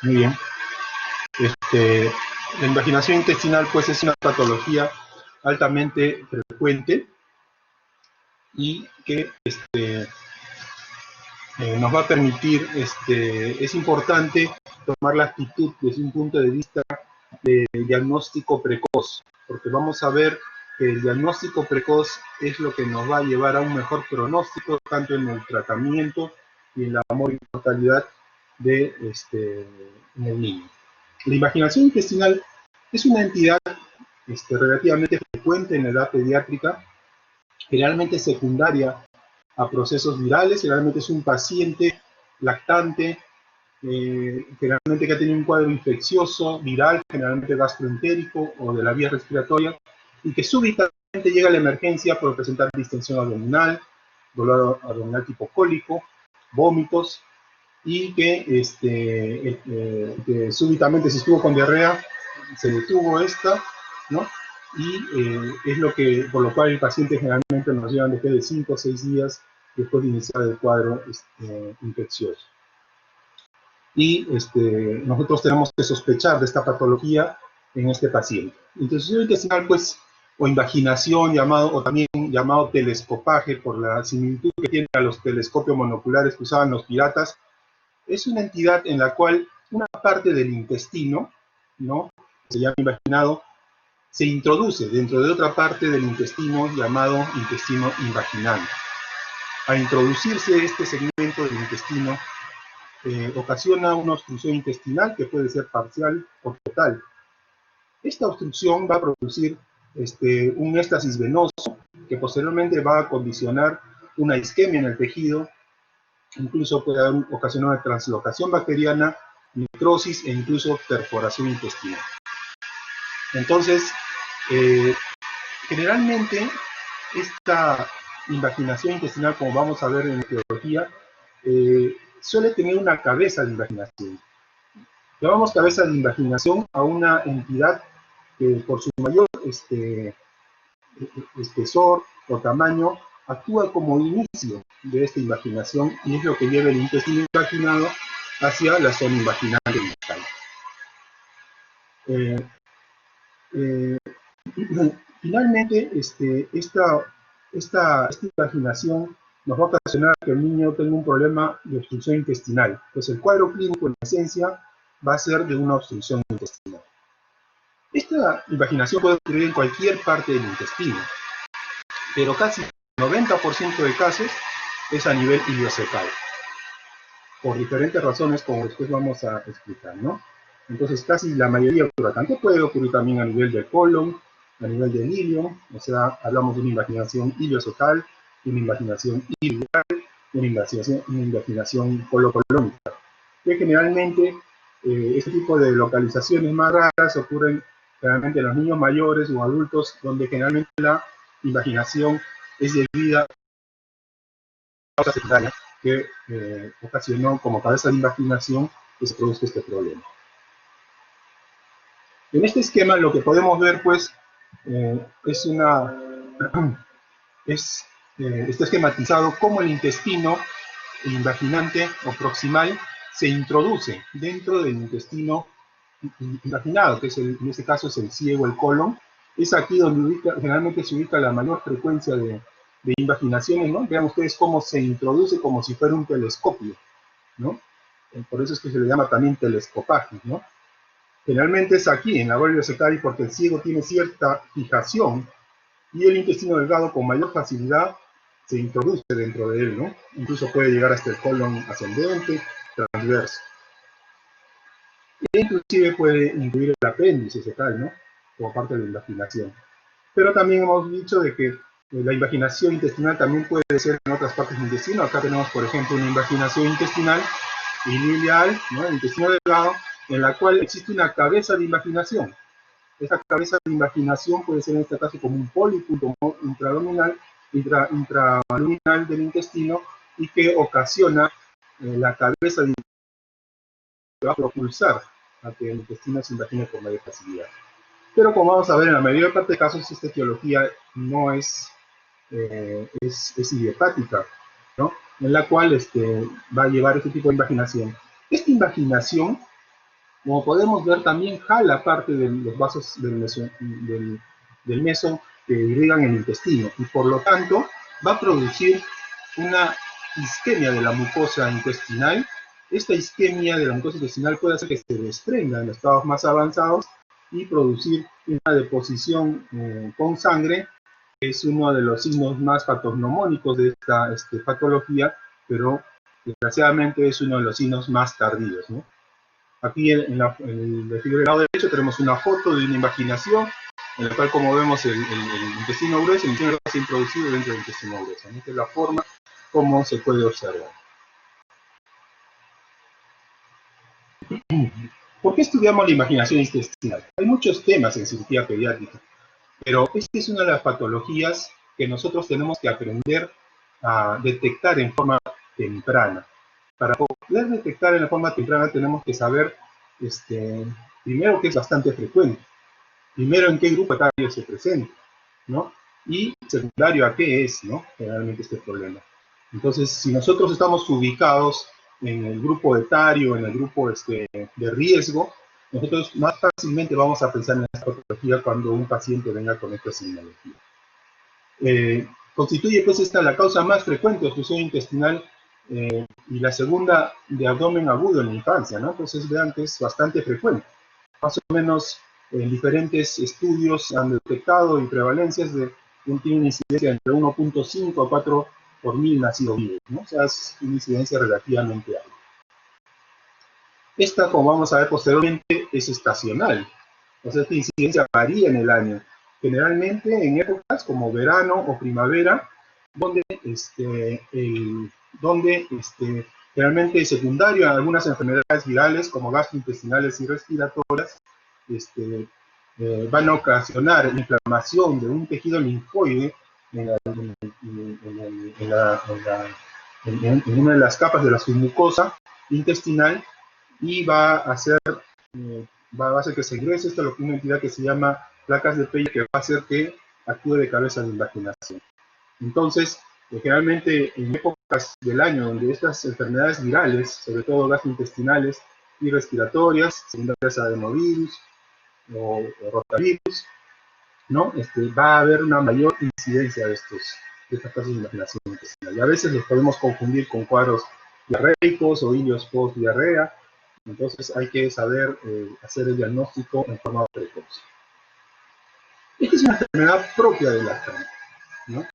Muy bien. La invaginación intestinal pues es una patología altamente frecuente y que nos va a permitir, es importante tomar la actitud desde un punto de vista de diagnóstico precoz, porque vamos a ver que el diagnóstico precoz es lo que nos va a llevar a un mejor pronóstico, tanto en el tratamiento y en la mortalidad de, en el niño. La invaginación intestinal es una entidad relativamente frecuente en la edad pediátrica, generalmente secundaria a procesos virales, generalmente es un paciente lactante, generalmente que ha tenido un cuadro infeccioso, viral, generalmente gastroentérico o de la vía respiratoria, y que súbitamente llega a la emergencia por presentar distensión abdominal, dolor abdominal tipo cólico, vómitos, y que súbitamente si estuvo con diarrea, se detuvo esta, ¿no? Y es lo que, por lo cual el paciente generalmente nos lleva después de 5 o 6 días después de iniciar el cuadro infeccioso. Y nosotros tenemos que sospechar de esta patología en este paciente. Intubación intestinal, pues, o invaginación, o también llamado telescopaje, por la similitud que tiene a los telescopios monoculares que usaban los piratas, es una entidad en la cual una parte del intestino, ¿no?, se llama invaginado, se introduce dentro de otra parte del intestino llamado intestino invaginal. Al introducirse este segmento del intestino, ocasiona una obstrucción intestinal que puede ser parcial o total. Esta obstrucción va a producir un éstasis venoso que posteriormente va a condicionar una isquemia en el tejido, incluso puede ocasionar una translocación bacteriana, necrosis e incluso perforación intestinal. Entonces, generalmente esta invaginación intestinal, como vamos a ver en la etiología, suele tener una cabeza de invaginación. Llamamos cabeza de invaginación a una entidad que por su mayor espesor o tamaño actúa como inicio de esta invaginación y es lo que lleva el intestino invaginado hacia la zona invaginal del rectal. Finalmente, esta invaginación nos va a ocasionar que el niño tenga un problema de obstrucción intestinal. Pues el cuadro clínico, en esencia, va a ser de una obstrucción intestinal. Esta invaginación puede ocurrir en cualquier parte del intestino, pero casi el 90% de casos es a nivel ileocecal, por diferentes razones, como después vamos a explicar, ¿no? Entonces, casi la mayoría ocurre. Tanto puede ocurrir también a nivel del colon, a nivel del ilio, o sea, hablamos de una invaginación ileocecal, una invaginación ileal, una invaginación colocolónica, que generalmente este tipo de localizaciones más raras ocurren generalmente en los niños mayores o adultos, donde generalmente la invaginación es debida a causa secundaria que ocasionó como cabeza de invaginación que se produzca este problema. En este esquema lo que podemos ver, pues, está esquematizado cómo el intestino invaginante o proximal se introduce dentro del intestino invaginado, que es en este caso es el ciego, el colon. Es aquí donde generalmente se ubica la mayor frecuencia de invaginaciones, ¿no? Vean ustedes cómo se introduce como si fuera un telescopio, ¿no? Por eso es que se le llama también telescopaje, ¿no? Generalmente es aquí, en la válvula cecal, porque el ciego tiene cierta fijación y el intestino delgado con mayor facilidad se introduce dentro de él, ¿no? Incluso puede llegar hasta el colon ascendente, transverso. E inclusive puede incluir el apéndice cecal, ¿no?, como parte de la invaginación. Pero también hemos dicho de que la invaginación intestinal también puede ser en otras partes del intestino. Acá tenemos, por ejemplo, una invaginación intestinal ilial, ¿no?, el intestino delgado, en la cual existe una cabeza de invaginación. Esta cabeza de invaginación puede ser en este caso como un pólipo intraluminal del intestino y que ocasiona la cabeza de que va a propulsar a que el intestino se invagine con mayor facilidad. Pero como vamos a ver, en la mayor parte de casos esta etiología no es idiopática, ¿no?, en la cual va a llevar este tipo de invaginación. Esta invaginación Como podemos ver, también jala parte de los vasos del meso que irrigan el intestino y por lo tanto va a producir una isquemia de la mucosa intestinal. Esta isquemia de la mucosa intestinal puede hacer que se desprenda en estados más avanzados y producir una deposición con sangre, que es uno de los signos más patognomónicos de esta patología, pero desgraciadamente es uno de los signos más tardíos, ¿no? Aquí en el figura del lado derecho tenemos una foto de una invaginación en la cual, como vemos, el intestino grueso, el intestino grueso introducido dentro del intestino grueso. Esta es la forma como se puede observar. ¿Por qué estudiamos la invaginación intestinal? Hay muchos temas en cirugía pediátrica, pero esta es una de las patologías que nosotros tenemos que aprender a detectar en forma temprana. Para poder detectar en forma temprana tenemos que saber, primero, que es bastante frecuente, primero, en qué grupo etario se presenta, ¿no? Y secundario, a qué es, ¿no? Generalmente este problema. Entonces, si nosotros estamos ubicados en el grupo etario, en el grupo de riesgo, nosotros más fácilmente vamos a pensar en esta patología cuando un paciente venga con esta simbología. Constituye pues esta la causa más frecuente de obstrucción intestinal y la segunda de abdomen agudo en la infancia, ¿no? Entonces vean que es bastante frecuente. Más o menos en diferentes estudios han detectado y prevalencias de tiene una incidencia entre 1.5 a 4 por 1000 nacidos vivos, ¿no? O sea, es una incidencia relativamente alta. Esta, como vamos a ver posteriormente, es estacional. O sea, esta incidencia varía en el año. Generalmente en épocas como verano o primavera, donde, generalmente es secundario a algunas enfermedades virales como gastrointestinales y respiratorias, van a ocasionar inflamación de un tejido linfoide en una de las capas de la submucosa intestinal y va a hacer que se ingrese esto a una entidad que se llama placas de Peyer, que va a hacer que actúe de cabeza de invaginación. Entonces, generalmente en épocas del año donde estas enfermedades virales, sobre todo gastrointestinales y respiratorias, secundarias a adenovirus o rotavirus, ¿no? Va a haber una mayor incidencia de estas casos de invaginación intestinal. Y a veces los podemos confundir con cuadros diarreicos o ilios post-diarrea. Entonces hay que saber hacer el diagnóstico en forma precoz. Esta es una enfermedad propia de la cama, ¿no?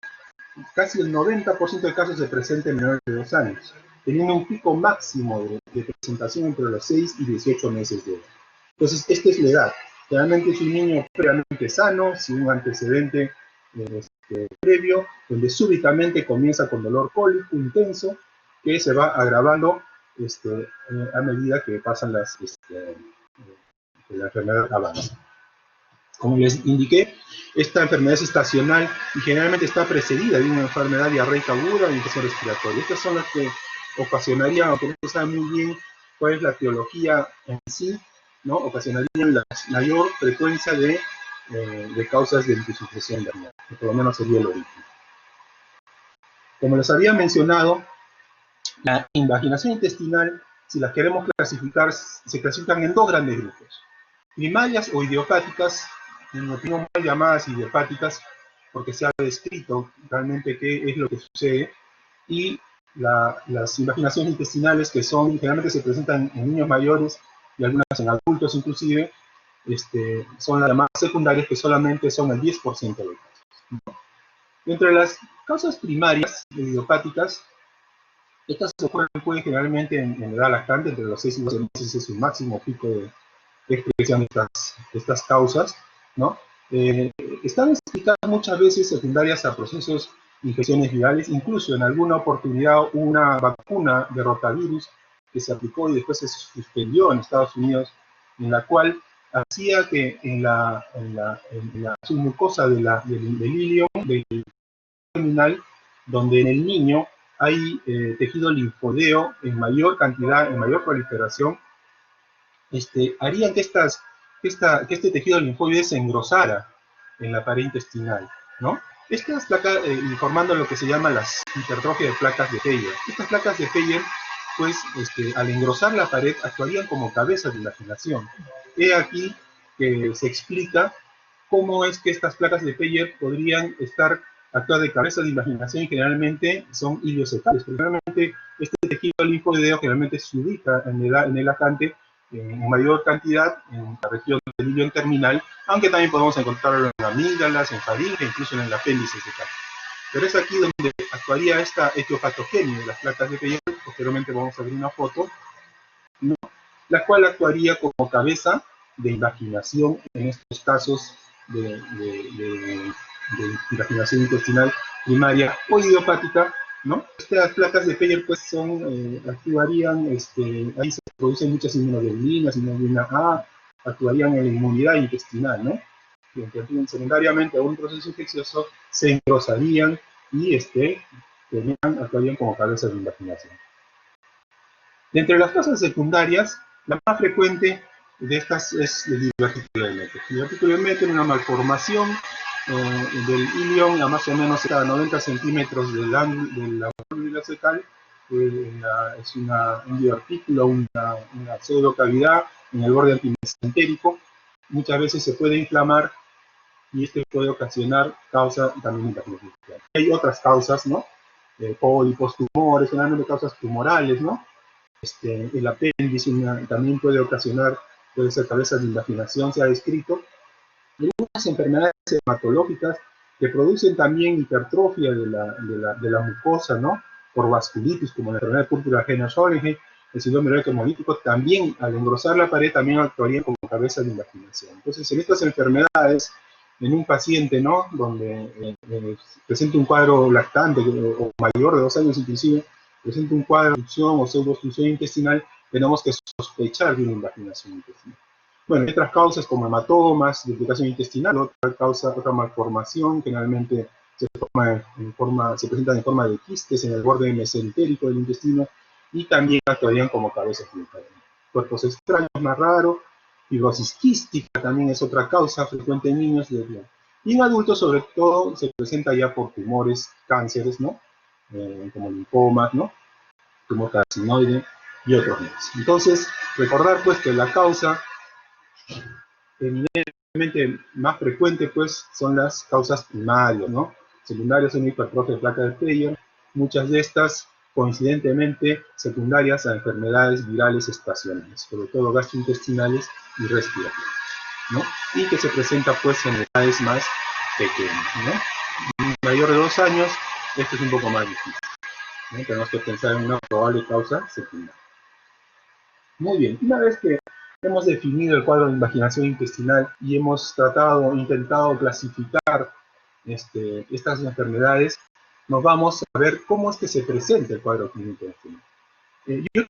Casi el 90% de casos se presenta en menores de 2 años, teniendo un pico máximo de presentación entre los 6 y 18 meses de edad. Entonces, esta es la edad. Realmente es un niño previamente sano, sin un antecedente previo, donde súbitamente comienza con dolor cólico intenso, que se va agravando a medida que pasan la enfermedad avanza. Como les indiqué, esta enfermedad es estacional y generalmente está precedida de una enfermedad diarreica aguda o infección respiratoria. Estas son las que ocasionarían, aunque no se sabe muy bien cuál es la etiología en sí, ¿no? Ocasionarían la mayor frecuencia de causas de insuficiencia renal, que por lo menos sería el origen. Como les había mencionado, la invaginación intestinal, si las queremos clasificar, se clasifican en 2 grandes grupos: primarias o idiopáticas, en mi opinión mal llamadas idiopáticas, porque se ha descrito realmente qué es lo que sucede, y las invaginaciones intestinales, que generalmente se presentan en niños mayores y algunas en adultos inclusive, son las llamadas secundarias, que solamente son el 10% de los casos. Entre las causas primarias idiopáticas, estas ocurren generalmente en edad lactante, entre los 6 y 12 meses es su máximo pico de expresión de estas causas, ¿no? Están explicadas muchas veces secundarias a procesos de infecciones virales. Incluso en alguna oportunidad hubo una vacuna de rotavirus que se aplicó y después se suspendió en Estados Unidos, en la cual hacía que en la submucosa del ilio, del terminal, donde en el niño hay tejido linfodeo en mayor cantidad, en mayor proliferación, harían que este tejido linfoide se engrosara en la pared intestinal, ¿no? Estas placas, formando lo que se llama las hipertrofia de placas de Peyer. Estas placas de Peyer pues, al engrosar la pared, actuarían como cabezas de imaginación. He aquí que se explica cómo es que estas placas de Peyer podrían actuar de cabezas de imaginación y generalmente son iliocefales. Generalmente este tejido linfoideo generalmente se ubica en el acante en mayor cantidad en la región del ilion terminal, aunque también podemos encontrarlo en amígdalas, en faringe, incluso en el apéndice cecal. Pero es aquí donde actuaría esta etiopatogenia de las placas de Peyer. Posteriormente vamos a ver una foto, ¿no?, la cual actuaría como cabeza de imaginación en estos casos de imaginación intestinal primaria o idiopática, ¿no? Estas placas de Peyer pues actuarían, ahí se producen muchas inmunoglobulinas, inmunoglobulina A, actuarían en la inmunidad intestinal, ¿no? Y interfieren secundariamente a un proceso infeccioso, se engrosarían y actuarían como cabezas de imaginación. De entre las causas secundarias, la más frecuente de estas es el divertículo de Metter. El divertículo de Metter es una malformación del ilion a más o menos a 90 centímetros de la válvula cecal. Es un divertículo, una pseudocavidad en el borde antimesentérico. Muchas veces se puede inflamar y puede ocasionar causa también imaginación. Hay otras causas, ¿no? Pólipos, tumores, generalmente causas tumorales, ¿no? El apéndice también puede ser cabeza de invaginación, se ha descrito. Y algunas enfermedades hematológicas que producen también hipertrofia de la mucosa, ¿no? Por vasculitis, como la enfermedad púrpura Henoch-Orenheim, el síndrome hemolítico, también al engrosar la pared también actuarían como cabeza de invaginación. Entonces, en estas enfermedades, en un paciente, ¿no?, donde presenta un cuadro lactante o mayor de 2 años inclusive, presenta un cuadro de obstrucción o pseudoobstrucción intestinal, tenemos que sospechar de una invaginación intestinal. Bueno, hay otras causas como hematomas, duplicación intestinal, otra malformación, generalmente se presentan en forma de quistes en el borde mesentérico del intestino y también actuarían como cabezas de imaginación. Cuerpos extraños, más raro, fibrosis quística también es otra causa frecuente en niños. Y en adultos, sobre todo, se presenta ya por tumores, cánceres, ¿no? Como linfomas, ¿no? Tumor carcinoide y otros más. Entonces, recordar pues que la causa evidentemente más frecuente pues son las causas primarias, ¿no? Secundarias son hipertrofia de placa de Peyer, muchas de estas coincidentemente secundarias a enfermedades virales estacionales, sobre todo gastrointestinales y respiratorias, ¿no? Y que se presenta pues en edades más pequeñas, ¿no? En mayor de 2 años, esto es un poco más difícil, ¿no? Tenemos que pensar en una probable causa secundaria. Muy bien, una vez que hemos definido el cuadro de invaginación intestinal y hemos intentado clasificar estas enfermedades, nos vamos a ver cómo es que se presenta el cuadro clínico intestinal. Yo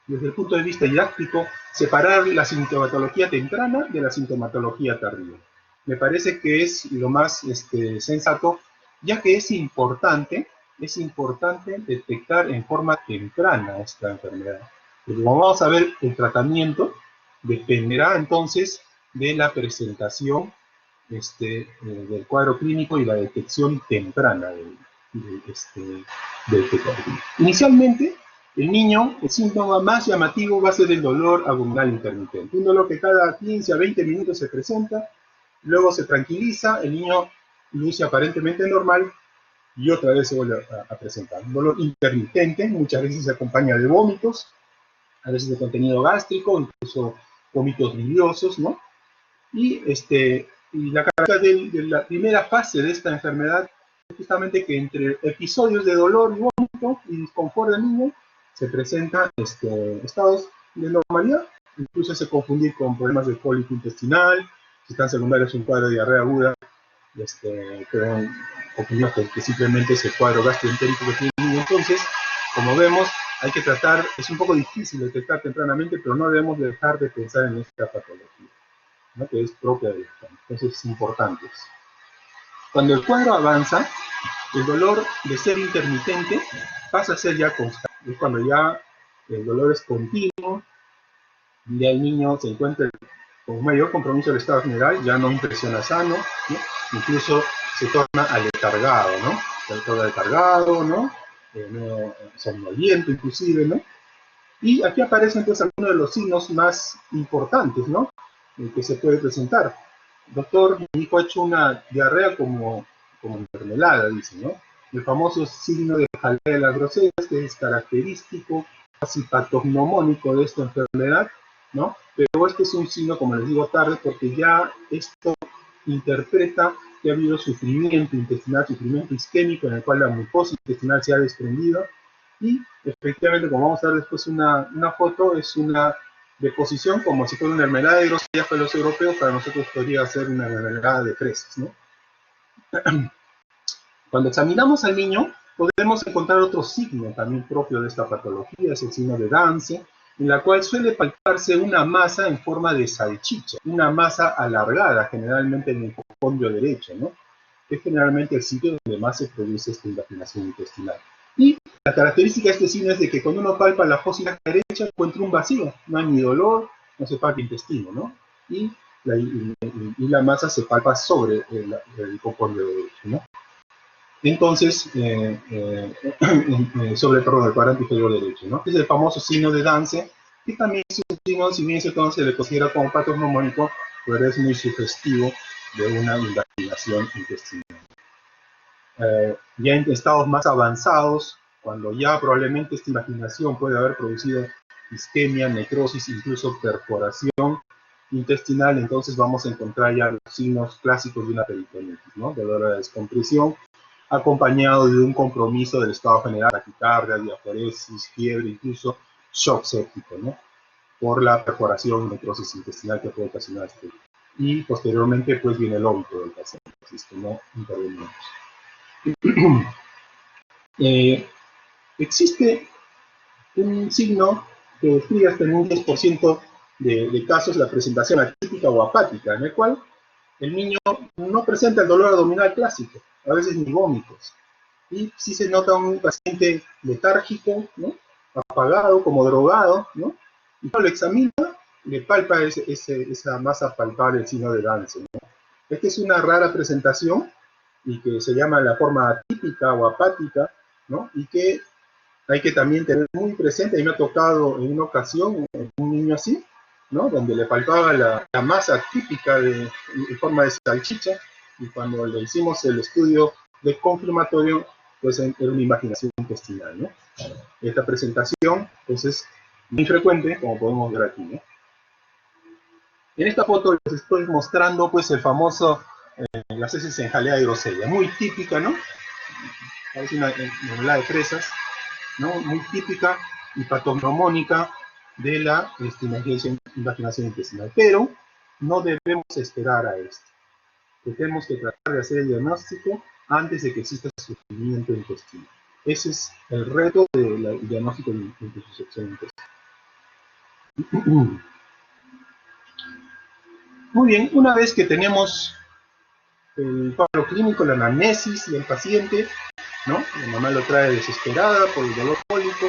desde el punto de vista didáctico, separar la sintomatología temprana de la sintomatología tardía. Me parece que es lo más sensato, ya que es importante detectar en forma temprana esta enfermedad. Porque como vamos a ver, el tratamiento dependerá entonces de la presentación del cuadro clínico y la detección temprana del cuadro clínico. Inicialmente, el niño, el síntoma más llamativo va a ser el dolor abdominal intermitente. Un dolor que cada 15 a 20 minutos se presenta, luego se tranquiliza, el niño luce aparentemente normal y otra vez se vuelve a presentar. Un dolor intermitente, muchas veces se acompaña de vómitos, a veces de contenido gástrico, incluso vómitos biliosos, ¿no? Y la característica de la primera fase de esta enfermedad es justamente que entre episodios de dolor y vómito y disconfort del niño se presentan estados de normalidad, incluso se confundir con problemas de cólico intestinal, si están secundarios un cuadro de diarrea aguda, pueden opinar que simplemente es el cuadro gastroentérico que tiene el niño. Entonces, como vemos, hay que tratar, es un poco difícil detectar tempranamente, pero no debemos dejar de pensar en esta patología, ¿no?, que es propia de esto. Entonces es importante. Cuando el cuadro avanza, el dolor de ser intermitente pasa a ser ya constante. Es cuando ya el dolor es continuo, ya el niño se encuentra con mayor compromiso del estado general, ya no impresiona sano, ¿no? Incluso se torna aletargado, ¿no? Se torna aletargado, ¿no? somnoliento inclusive, ¿no? Y aquí aparecen pues algunos de los signos más importantes, ¿no? Que se puede presentar. Doctor, mi hijo ha hecho una diarrea como mermelada, dice, ¿no? El famoso signo de jalea de las grosellas, que es característico, casi patognomónico de esta enfermedad, ¿no? Pero este es un signo, como les digo, tarde, porque ya esto interpreta que ha habido sufrimiento intestinal, sufrimiento isquémico, en el cual la mucosa intestinal se ha desprendido, y efectivamente, como vamos a ver después una foto, es una deposición como si fuera una mermelada de grosellas para los europeos, para nosotros podría ser una mermelada de fresas, ¿no? Cuando examinamos al niño, podemos encontrar otro signo también propio de esta patología, es el signo de Dance, en la cual suele palparse una masa en forma de salchicha, una masa alargada, generalmente en el hipocondio derecho, ¿no? Que es generalmente el sitio donde más se produce esta indaginación intestinal. Y la característica de este signo es de que cuando uno palpa la fósila derecha encuentra un vacío, no hay ni dolor, no se palpa el intestino, ¿no? Y la masa se palpa sobre el hipocondio derecho, ¿no? Entonces, sobre el cuadrante inferior derecho, ¿no? Es el famoso signo de Dance, que también es un signo, si bien se le considera como patognomónico, pero es muy sugestivo de una indaginación intestinal. Ya en estados más avanzados, cuando ya probablemente esta indaginación puede haber producido isquemia, necrosis, incluso perforación intestinal, entonces vamos a encontrar ya los signos clásicos de una peritonitis, ¿no? Dolor de descompresión, acompañado de un compromiso del estado general, taquicardia, diaforesis, fiebre, incluso shock séptico, ¿no? Por la perforación y necrosis intestinal que puede ocasionar este. Y posteriormente, pues, viene el óbito del paciente, si es que no intervenimos. Existe un signo que describe hasta en un 10% de casos la presentación atípica o apática, en el cual el niño no presenta el dolor abdominal clásico, a veces ni vómitos, y sí se nota un paciente letárgico, ¿no? Apagado, como drogado, ¿no? Y cuando lo examina, le palpa esa masa palpable, el signo de Dance, ¿no? Esta es una rara presentación y que se llama la forma atípica o apática, ¿no? Y que hay que también tener muy presente. A mí me ha tocado en una ocasión un niño así, ¿no? Donde le palpaba la masa típica en forma de salchicha, y cuando le hicimos el estudio de confirmatorio, pues era una imaginación intestinal, ¿no? Esta presentación, pues, es muy frecuente, como podemos ver aquí, ¿no? En esta foto les estoy mostrando, pues, el famoso las heces en jalea de grosella, muy típica, ¿no? Parece una mermelada de fresas, ¿no? Muy típica y patognomónica de la indaginación intestinal. Pero no debemos esperar a esto. Tenemos que tratar de hacer el diagnóstico antes de que exista sufrimiento intestinal. Ese es el reto del diagnóstico de insuficiencia intestinal. Muy bien, una vez que tenemos el cuadro clínico, la anamnesis del paciente, ¿no? La mamá lo trae desesperada por el dolor cólico,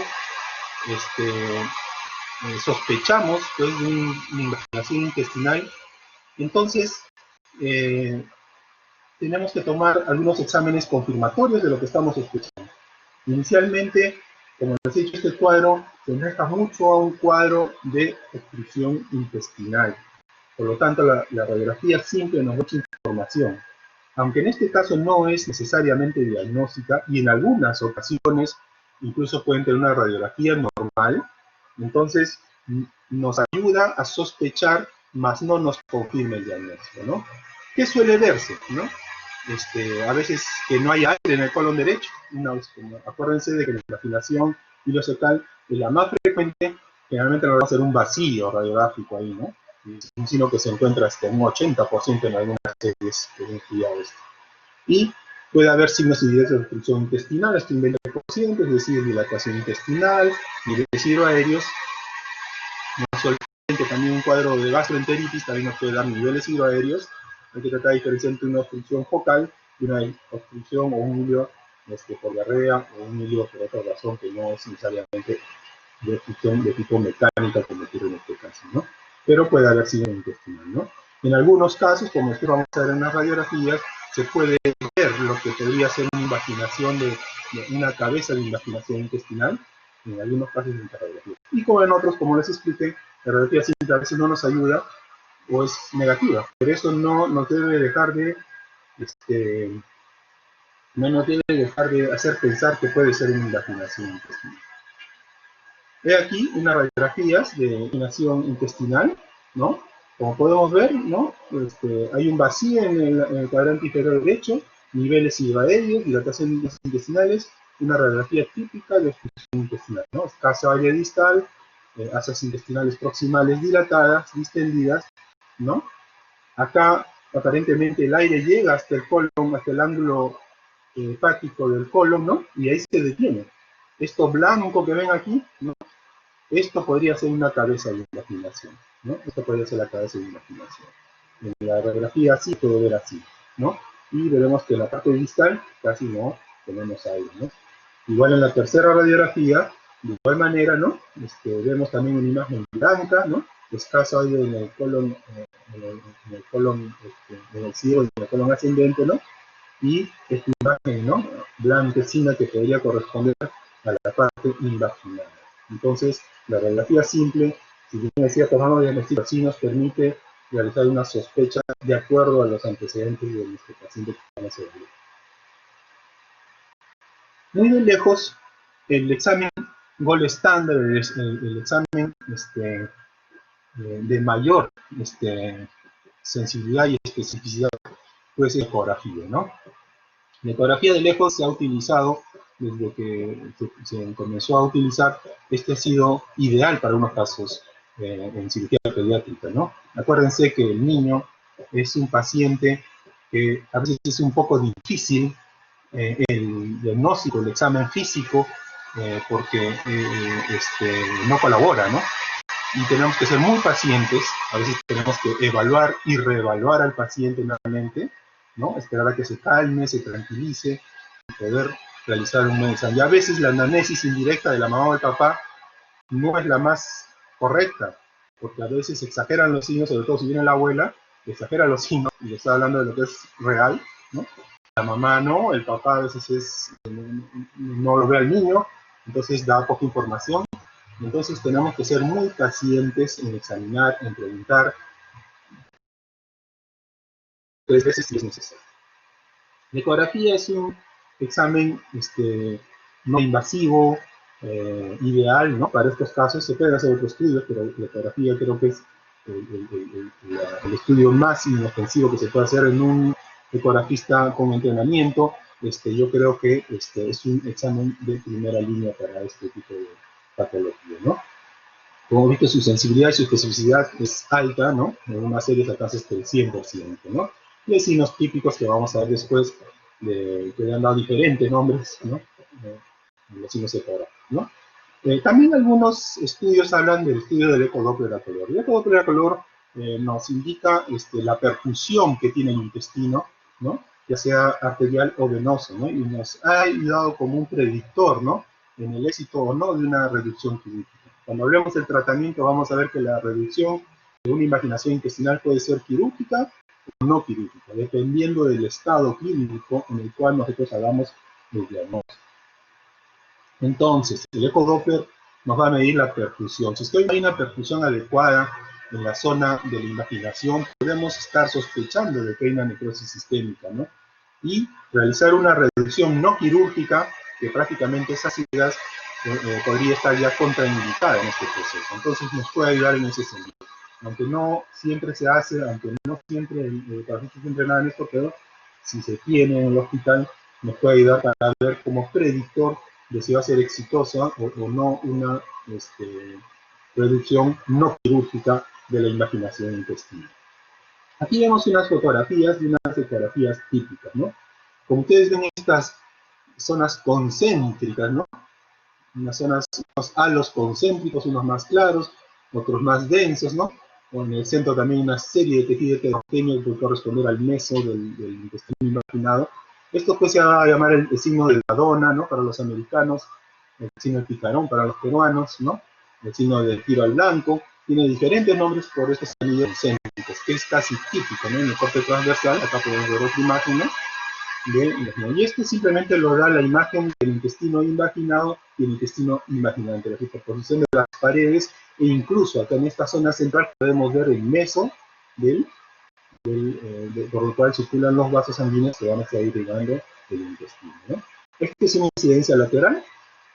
sospechamos pues, de una indaginación intestinal, entonces tenemos que tomar algunos exámenes confirmatorios de lo que estamos sospechando. Inicialmente, como les he dicho, este cuadro se asemeja mucho a un cuadro de obstrucción intestinal. Por lo tanto, la radiografía simple nos da mucha información. Aunque en este caso no es necesariamente diagnóstica, y en algunas ocasiones incluso pueden tener una radiografía normal, entonces nos ayuda a sospechar, mas no nos confirma el diagnóstico, ¿no? ¿Qué suele verse, no? A veces que no hay aire en el colon derecho. Acuérdense de que la indaginación ileocecal es la más frecuente, generalmente va a ser un vacío radiográfico ahí, ¿no? Es un signo que se encuentra hasta un 80% en algunas series que hemos estudiado esto. Y puede haber signos indirectos de obstrucción intestinal, hasta un 20%, es decir, dilatación intestinal, niveles hidroaéreos. No se olviden que también un cuadro de gastroenteritis también nos puede dar niveles hidroaéreos. Hay que tratar de diferenciar entre una obstrucción focal y una obstrucción o un hilo por diarrea o un hilo por otra razón que no es necesariamente de obstrucción de tipo mecánica, como ocurre en este caso, ¿no? Pero puede haber signo intestinal, ¿no? En algunos casos, como después vamos a ver en las radiografías, se puede ver lo que podría ser una invaginación de una cabeza de invaginación intestinal, en algunos casos de radiografía. Y como en otros, como les expliqué, la radiografía simple a veces no nos ayuda o es negativa, pero eso no nos debe dejar de, no nos debe dejar de hacer pensar que puede ser una invaginación intestinal. He aquí unas radiografías de invaginación intestinal, ¿no? Como podemos ver, ¿no? Hay un vacío en el cuadrante inferior derecho, niveles irradios, dilataciones intestinales, una radiografía típica de obstrucción intestinal, ¿no? Escasa área distal, asas intestinales proximales dilatadas, distendidas, ¿no? Acá, aparentemente, el aire llega hasta el colon, hasta el ángulo hepático del colon, ¿no? Y ahí se detiene. Esto blanco que ven aquí, ¿no? Esto podría ser una cabeza de invaginación, ¿no? Esto podría ser la cabeza de invaginación. En la radiografía sí puede ver así, ¿no? Y veremos que en la parte distal casi no tenemos aire, ¿no? Igual en la tercera radiografía, de igual manera, ¿no? Vemos también una imagen blanca, ¿no? Escaso aire en el colon, en el colon, en el ciego y en el colon ascendente, ¿no? Y esta imagen, ¿no? Blanquecina que podría corresponder a la parte invaginal. Entonces, la radiografía simple, si bien es cierto, vamos a diagnosticar, sí nos permite realizar una sospecha de acuerdo a los antecedentes de nuestro paciente que vamos a ver. Muy de lejos, el examen gold estándar, el examen de mayor sensibilidad y especificidad, puede ser ecografía, ¿no? La ecografía de lejos se ha utilizado desde que se comenzó a utilizar. Ha sido ideal para unos casos en cirugía pediátrica, ¿no? Acuérdense que el niño es un paciente que a veces es un poco difícil el diagnóstico, el examen físico, porque no colabora, ¿no? Y tenemos que ser muy pacientes, a veces tenemos que evaluar y reevaluar al paciente nuevamente, ¿no? Esperar a que se calme, se tranquilice, y poder realizar un examen. Y a veces la anamnesis indirecta de la mamá o del papá no es la más correcta, porque a veces exageran los signos, sobre todo si viene la abuela, exagera los signos, y le está hablando de lo que es real, ¿no? La mamá no, el papá a veces no lo ve al niño, entonces da poca información. Entonces tenemos que ser muy pacientes en examinar, en preguntar 3 veces si es necesario. La ecografía es un examen no invasivo, ideal, ¿no? Para estos casos se pueden hacer otros estudios, pero la ecografía creo que es el estudio más inofensivo que se puede hacer en un ecografista con entrenamiento. Yo creo que es un examen de primera línea para este tipo de patología, ¿no? Como visto, su sensibilidad y su especificidad es alta, ¿no? En una serie de casos hasta el 100%, ¿no? Y hay signos típicos que vamos a ver después, que le han dado diferentes nombres, ¿no? Los signos ecográficos, ¿no? También algunos estudios hablan del estudio del ecodoppler a color. El ecodoppler a color nos indica la perfusión que tiene el intestino, ¿no? Ya sea arterial o venoso, ¿no? Y nos ha ayudado como un predictor, ¿no? En el éxito o no de una reducción quirúrgica. Cuando hablemos del tratamiento vamos a ver que la reducción de una invaginación intestinal puede ser quirúrgica o no quirúrgica, dependiendo del estado clínico en el cual nosotros hagamos el diagnóstico. Entonces, el ecodoppler nos va a medir la perfusión. Si es que hay una perfusión adecuada en la zona de la invaginación, podemos estar sospechando de que hay una necrosis sistémica, ¿no? Y realizar una reducción no quirúrgica, que prácticamente esas ideas podría estar ya contraindicada en este proceso. Entonces nos puede ayudar en ese sentido. Aunque no siempre se hace, aunque no siempre el paciente se entrena en esto, pero si se tiene en el hospital, nos puede ayudar para ver como predictor de si va a ser exitosa o no una reducción no quirúrgica de la invaginación intestinal. Aquí vemos unas fotografías de unas ecografías típicas, ¿no? Como ustedes ven, estas zonas concéntricas, ¿no? Unas zonas, unos halos concéntricos, unos más claros, otros más densos, ¿no? O en el centro también una serie de tejido heterogéneo que puede corresponder al meso del intestino invaginado. Esto pues se va a llamar el signo de la dona, ¿no? Para los americanos, el signo del picarón para los peruanos, ¿no? El signo del tiro al blanco. Tiene diferentes nombres por estos anillos concéntricos. que es casi típico, ¿no? En el corte transversal, acá podemos ver otra imagen, ¿no? Y este simplemente lo da la imagen del intestino invaginado y el intestino invaginante, la superposición de las paredes, e incluso acá en esta zona central podemos ver el meso por el cual circulan los vasos sanguíneos que van a estar irrigando el intestino, ¿no? Esta es una incidencia lateral,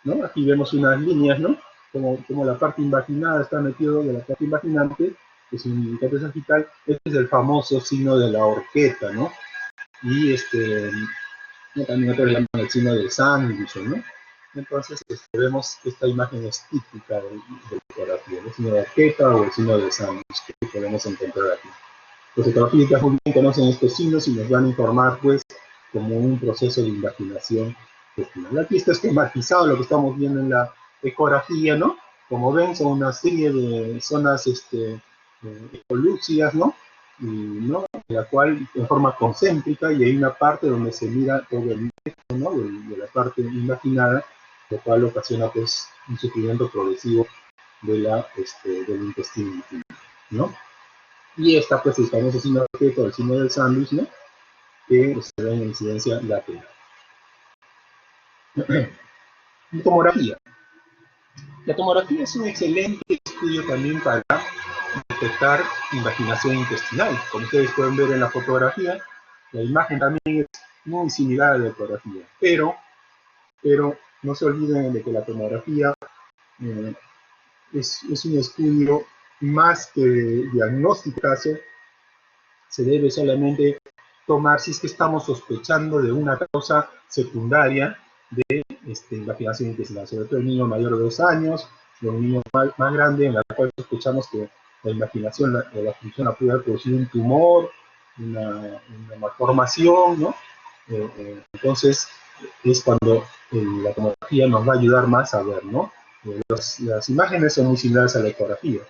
¿no? Aquí vemos unas líneas, ¿no? Como la parte invaginada está metido de la parte invaginante, que es un indicador sagital. Este es el famoso signo de la horqueta, ¿no? Y también otros llaman el signo del sándwich, ¿no? Entonces vemos que esta imagen es típica de ecografía, el signo de horqueta o el signo del sándwich que podemos encontrar aquí. Los ecografistas muy bien conocen estos signos y nos van a informar, pues, como un proceso de invaginación intestinal. Aquí está esquematizado lo que estamos viendo en la ecografía, ¿no? Como ven, son una serie de zonas ecolúcidas, ¿no? ¿no? La cual en forma concéntrica, y hay una parte donde se mira todo el meso, ¿no? de la parte invaginada, lo cual ocasiona, pues, un sufrimiento progresivo del intestino, ¿no? Y esta, pues, el famoso signo de objeto, el signo del sándwich, ¿no? Que se ve en incidencia lateral. Tomografía. La tomografía es un excelente estudio también para detectar invaginación intestinal. Como ustedes pueden ver en la fotografía, la imagen también es muy similar a la ecografía, pero no se olviden de que la tomografía es un estudio más que diagnóstico. Se debe solamente tomar si es que estamos sospechando de una causa secundaria de invaginación intestinal, sobre todo el niño mayor de 2 años, de un niño más grande, en la cual sospechamos que la invaginación, la función puede haber producido un tumor, una malformación, ¿no? Entonces, es cuando la tomografía nos va a ayudar más a ver, ¿no? Las imágenes son muy similares a la ecografía,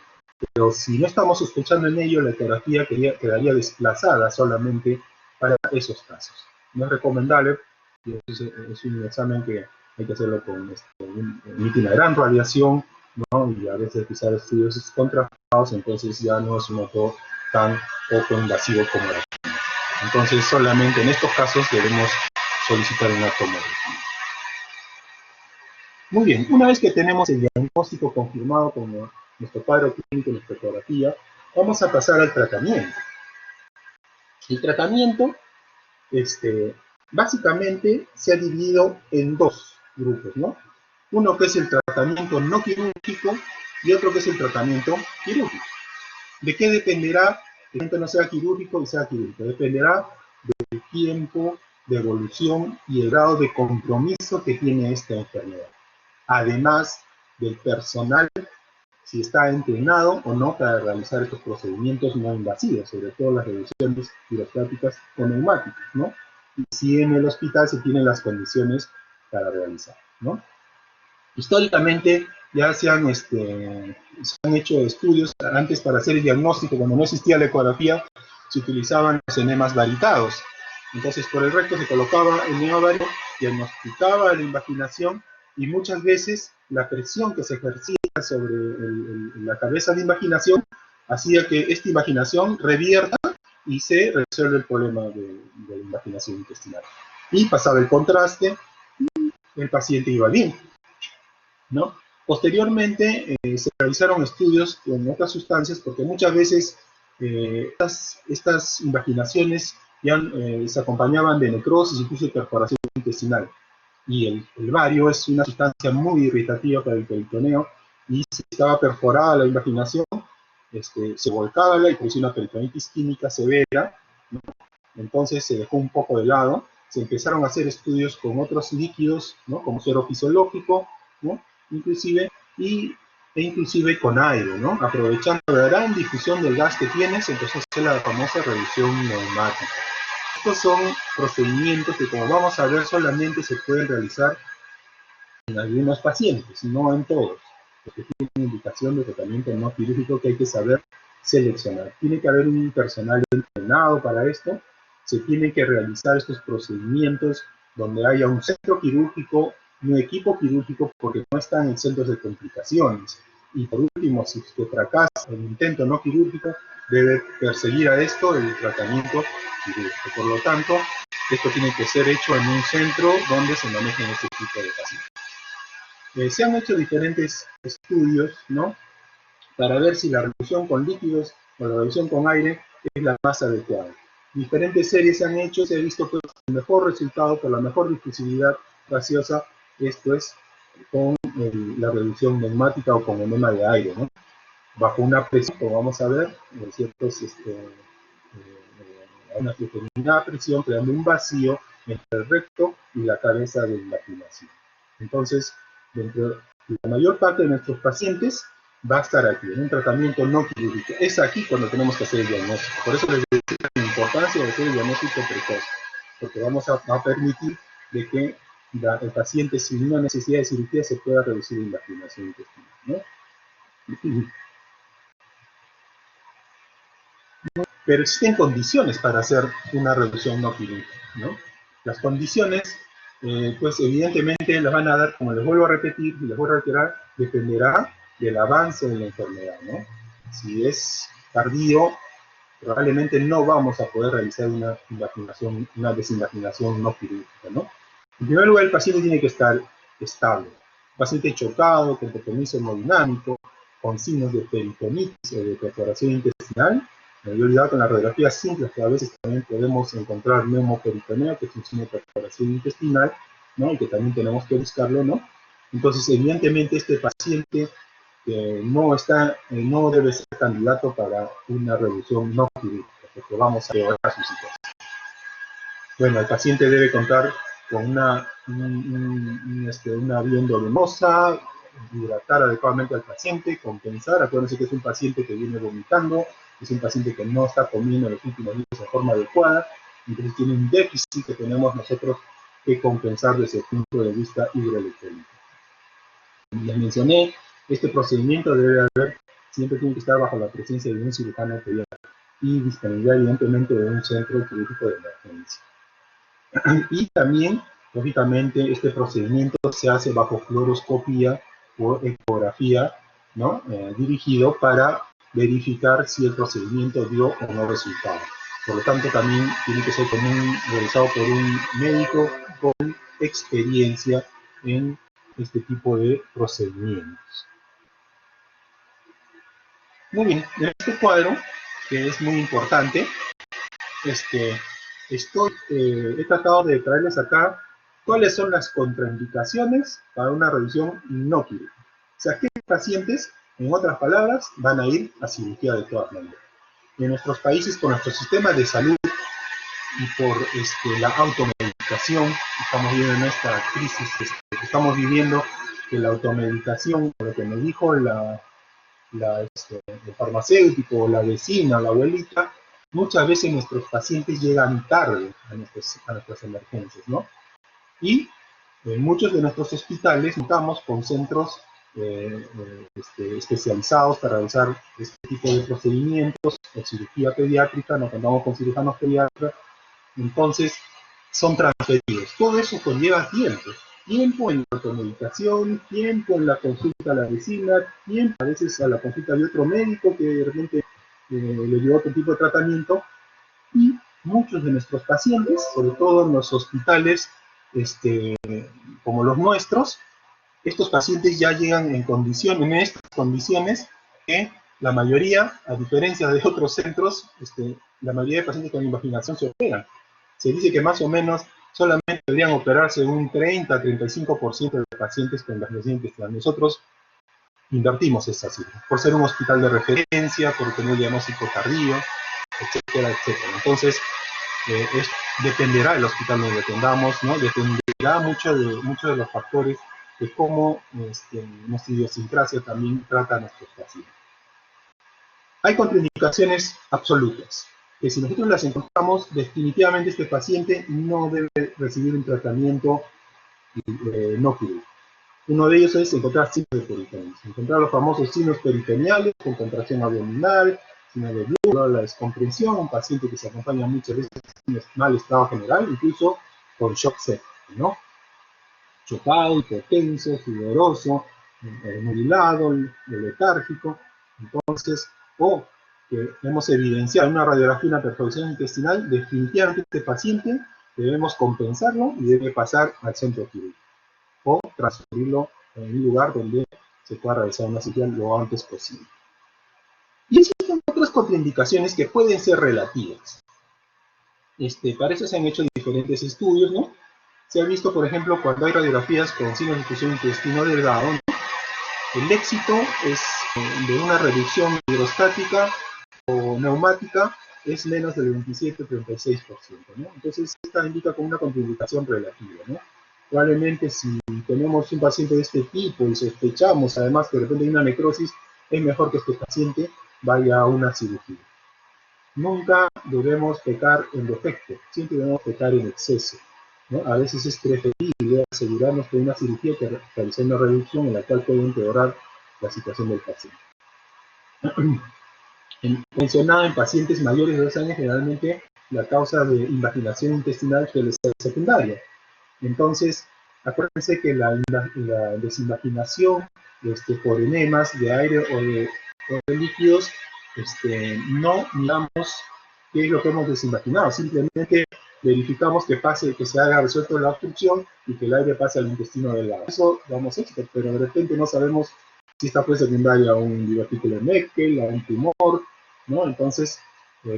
pero si no estamos sospechando en ello, la ecografía quedaría desplazada solamente para esos casos. No es recomendable, y es un examen que hay que hacerlo emite una gran radiación, ¿no? Y a veces quizás estudios contrastados, entonces ya no es un método tan poco invasivo como la química. Entonces solamente en estos casos debemos solicitar una tomografía. Muy bien, una vez que tenemos el diagnóstico confirmado como nuestro cuadro clínico, nuestra ecografía, vamos a pasar al tratamiento. El tratamiento, básicamente se ha dividido en dos grupos, ¿no? Uno que es el tratamiento no quirúrgico y otro que es el tratamiento quirúrgico. ¿De qué dependerá que el tratamiento no sea quirúrgico y sea quirúrgico? Dependerá del tiempo de evolución y el grado de compromiso que tiene esta enfermedad. Además del personal, si está entrenado o no para realizar estos procedimientos no invasivos, sobre todo las reducciones quirostáticas o neumáticas, ¿no? Y si en el hospital se tienen las condiciones para realizar, ¿no? Históricamente ya se han hecho estudios antes para hacer el diagnóstico. Cuando no existía la ecografía, se utilizaban los enemas varitados. Entonces, por el recto se colocaba el enema varito, diagnosticaba la invaginación, y muchas veces la presión que se ejercía sobre la cabeza de invaginación hacía que esta invaginación revierta y se resuelve el problema de la invaginación intestinal. Y pasaba el contraste y el paciente iba bien, ¿no? Posteriormente se realizaron estudios con otras sustancias, porque muchas veces estas invaginaciones ya se acompañaban de necrosis, incluso de perforación intestinal. Y el bario es una sustancia muy irritativa para el peritoneo, y si estaba perforada la invaginación, se volcaba y producía una peritonitis química severa, ¿no? Entonces se dejó un poco de lado, se empezaron a hacer estudios con otros líquidos, ¿no? Como suero fisiológico, ¿no? Inclusive con aire, ¿no? Aprovechando la gran difusión del gas que tiene, se empezó a hacer la famosa reducción neumática. Estos son procedimientos que, como vamos a ver, solamente se pueden realizar en algunos pacientes, no en todos, porque tiene una indicación de tratamiento no quirúrgico que hay que saber seleccionar. Tiene que haber un personal entrenado para esto, se tienen que realizar estos procedimientos donde haya un centro quirúrgico, un equipo quirúrgico, porque no están en centros de complicaciones. Y por último, si usted fracasa el intento no quirúrgico, debe perseguir a esto el tratamiento quirúrgico. Por lo tanto, esto tiene que ser hecho en un centro donde se manejen este tipo de pacientes. Se han hecho diferentes estudios, ¿no?, para ver si la reducción con líquidos o la reducción con aire es la más adecuada. Diferentes series se han hecho, se ha visto que el mejor resultado, por la mejor difusividad gaseosa, esto es con la reducción neumática o con enema de aire, ¿no?, bajo una presión, como vamos a ver, ciertos, a una determinada presión, creando un vacío entre el recto y la cabeza de la vacunación. Entonces, dentro de la mayor parte de nuestros pacientes va a estar aquí, en un tratamiento no quirúrgico. Es aquí cuando tenemos que hacer el diagnóstico. Por eso les decía la importancia de hacer el diagnóstico precoz, porque vamos a permitir de que el paciente sin una necesidad de cirugía se pueda reducir la vacunación intestinal, ¿no? Pero existen condiciones para hacer una reducción no quirúrgica, ¿no? Las condiciones, pues evidentemente las van a dar, como les vuelvo a repetir y les vuelvo a reiterar, dependerá del avance de la enfermedad, ¿no? Si es tardío, probablemente no vamos a poder realizar una desinvaginación no quirúrgica, ¿no? En primer lugar, el paciente tiene que estar estable. Un paciente chocado, con compromiso hemodinámico, con signos de peritonitis o de perforación intestinal. Me había olvidado con las radiografías simples, que a veces también podemos encontrar neumoperitoneo, que es un signo de perforación intestinal, ¿no?, y que también tenemos que buscarlo, ¿no? Entonces, evidentemente, este paciente no debe ser candidato para una reducción no quirúrgica, porque vamos a empeorar su situación. Bueno, el paciente debe contar con una vía endovenosa, hidratar adecuadamente al paciente, compensar. Acuérdense que es un paciente que viene vomitando, es un paciente que no está comiendo en los últimos días de forma adecuada, entonces tiene un déficit que tenemos nosotros que compensar desde el punto de vista hidroelectrólico. Les mencioné, este procedimiento siempre tiene que estar bajo la presencia de un cirujano pediatra y disponibilidad evidentemente de un centro quirúrgico de emergencia. Y también, lógicamente, este procedimiento se hace bajo fluoroscopía o ecografía, ¿no?, dirigido para verificar si el procedimiento dio o no resultado. Por lo tanto, también tiene que ser realizado por un médico con experiencia en este tipo de procedimientos. Muy bien, en este cuadro, que es muy importante, he tratado de traerles acá cuáles son las contraindicaciones para una revisión no quirúrgica. O sea, qué pacientes, en otras palabras, van a ir a cirugía de todas maneras. En nuestros países, con nuestro sistema de salud y por la automedicación, estamos viendo en esta crisis que estamos viviendo, que la automedicación, lo que me dijo el farmacéutico, la vecina, la abuelita, muchas veces nuestros pacientes llegan tarde a nuestras emergencias, ¿no? Y en muchos de nuestros hospitales contamos con centros especializados para realizar este tipo de procedimientos, o cirugía pediátrica, no contamos con cirujanos pediatras, entonces son transferidos. Todo eso conlleva tiempo. Tiempo en la automedicación, tiempo en la consulta a la vecina, tiempo a veces a la consulta de otro médico que de repente le dio otro tipo de tratamiento, y muchos de nuestros pacientes, sobre todo en los hospitales como los nuestros, estos pacientes ya llegan en estas condiciones que la mayoría, a diferencia de otros centros, la mayoría de pacientes con invaginación se operan. Se dice que más o menos solamente deberían operarse un 30-35% de pacientes con invaginación intestinal. Nosotros invertimos esa cifra, por ser un hospital de referencia, por tener diagnóstico tardío, etcétera, etcétera. Entonces, dependerá del hospital donde atendamos, ¿no? Dependerá mucho de los factores de cómo nuestra idiosincrasia también trata a nuestros pacientes. Hay contraindicaciones absolutas, que si nosotros las encontramos, definitivamente este paciente no debe recibir un tratamiento no quirúrgico. Uno de ellos es encontrar signos de peritonitis, encontrar los famosos signos peritoneales con contracción abdominal, signos de dolor, la descomprensión, un paciente que se acompaña muchas veces en mal estado general, incluso con shock séptico, ¿no? Chocado, hipotenso, sudoroso, nubilado, letárgico, entonces, o que hemos evidenciado en una radiografía una perforación intestinal, definitivamente este paciente debemos compensarlo y debe pasar al centro quirúrgico o transferirlo en un lugar donde se pueda realizar una cirugía lo antes posible. Y existen otras contraindicaciones que pueden ser relativas. Para eso se han hecho diferentes estudios, ¿no? Se ha visto, por ejemplo, cuando hay radiografías con signos de difusión intestino delgado, ¿no? El éxito es de una reducción hidrostática o neumática es menos del 27-36%, ¿no? Entonces, esta indica como una contraindicación relativa, ¿no? Probablemente si tenemos un paciente de este tipo y sospechamos además que de repente hay una necrosis, es mejor que este paciente vaya a una cirugía. Nunca debemos pecar en defecto, siempre debemos pecar en exceso, ¿no? A veces es preferible asegurarnos que una cirugía que realizar una reducción en la cual puede empeorar la situación del paciente. Mencionado en pacientes mayores de 2 años, generalmente la causa de invaginación intestinal suele ser secundaria. Entonces, acuérdense que la desinvaginación por enemas de aire o de líquidos, no miramos qué es lo que hemos desinvaginado, simplemente verificamos que se haga resuelto la obstrucción y que el aire pase al intestino delgado. Eso damos éxito, pero de repente no sabemos si esta fue secundaria a un divertículo de Meckel, a un tumor, ¿no? Entonces,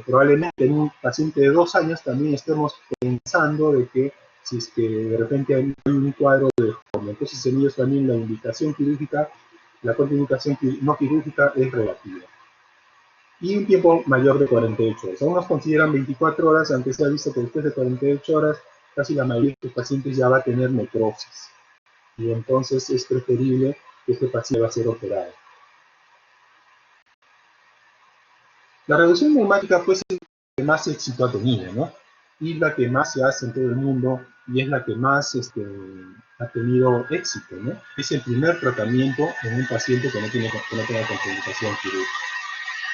probablemente en un paciente de 2 años también estemos pensando de que si es que de repente hay un cuadro de forma. Entonces, en ellos también la indicación quirúrgica, la contraindicación no quirúrgica es relativa. Y un tiempo mayor de 48 horas. Algunos consideran 24 horas, aunque se ha visto que después de 48 horas casi la mayoría de los pacientes ya va a tener necrosis. Y entonces es preferible que este paciente va a ser operado. La reducción neumática pues es la que más éxito ha tenido, ¿no? Y la que más se hace en todo el mundo y es la que más ha tenido éxito, ¿no? Es el primer tratamiento en un paciente que no tenga contraindicación quirúrgica.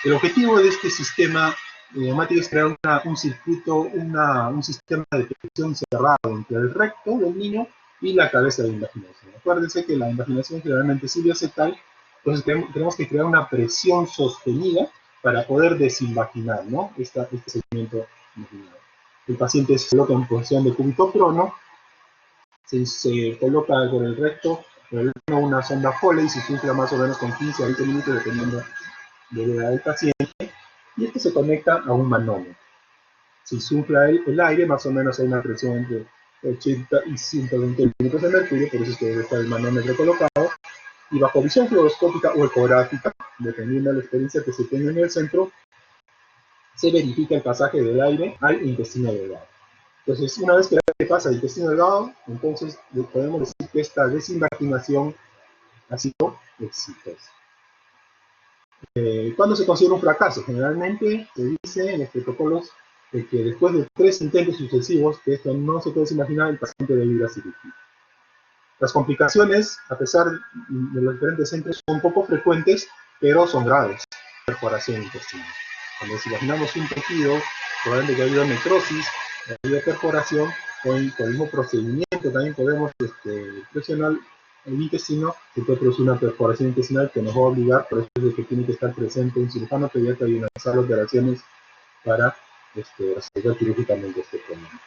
El objetivo de este sistema neumático es crear un circuito, un sistema de detección cerrado entre el recto del niño y la cabeza de invaginación. Acuérdense que la invaginación generalmente es ileocecal, entonces tenemos que crear una presión sostenida para poder desinvaginar, ¿no? Este segmento imaginado. El paciente se coloca en posición de cúbito prono, se coloca por el recto, por el recto una sonda Foley, se infla más o menos con 15 a 20 minutos dependiendo de la edad del paciente, y esto se conecta a un manómetro. Se insufla el aire, más o menos hay una presión entre 80 y 120 milímetros de mercurio, por eso es que debe estar el manómetro colocado, y bajo visión fluoroscópica o ecográfica, dependiendo de la experiencia que se tenga en el centro, se verifica el pasaje del aire al intestino delgado. Entonces, una vez que el aire pasa al intestino delgado, entonces podemos decir que esta desinvaginación ha sido exitosa. ¿Cuándo se considera un fracaso? Generalmente se dice en los protocolos que después de 3 intentos sucesivos, que esto no se puede imaginar, el paciente debe ir a cirugía. Las complicaciones, a pesar de los diferentes centros, son poco frecuentes, pero son graves. Perforación intestinal. Cuando imaginamos un tejido, probablemente que ha habido necrosis, ha habido perforación, con el mismo procedimiento también podemos presionar el intestino, se puede producir una perforación intestinal que nos va a obligar, por eso es que tiene que estar presente un cirujano pediatra y una sala de operaciones para resolver quirúrgicamente este problema.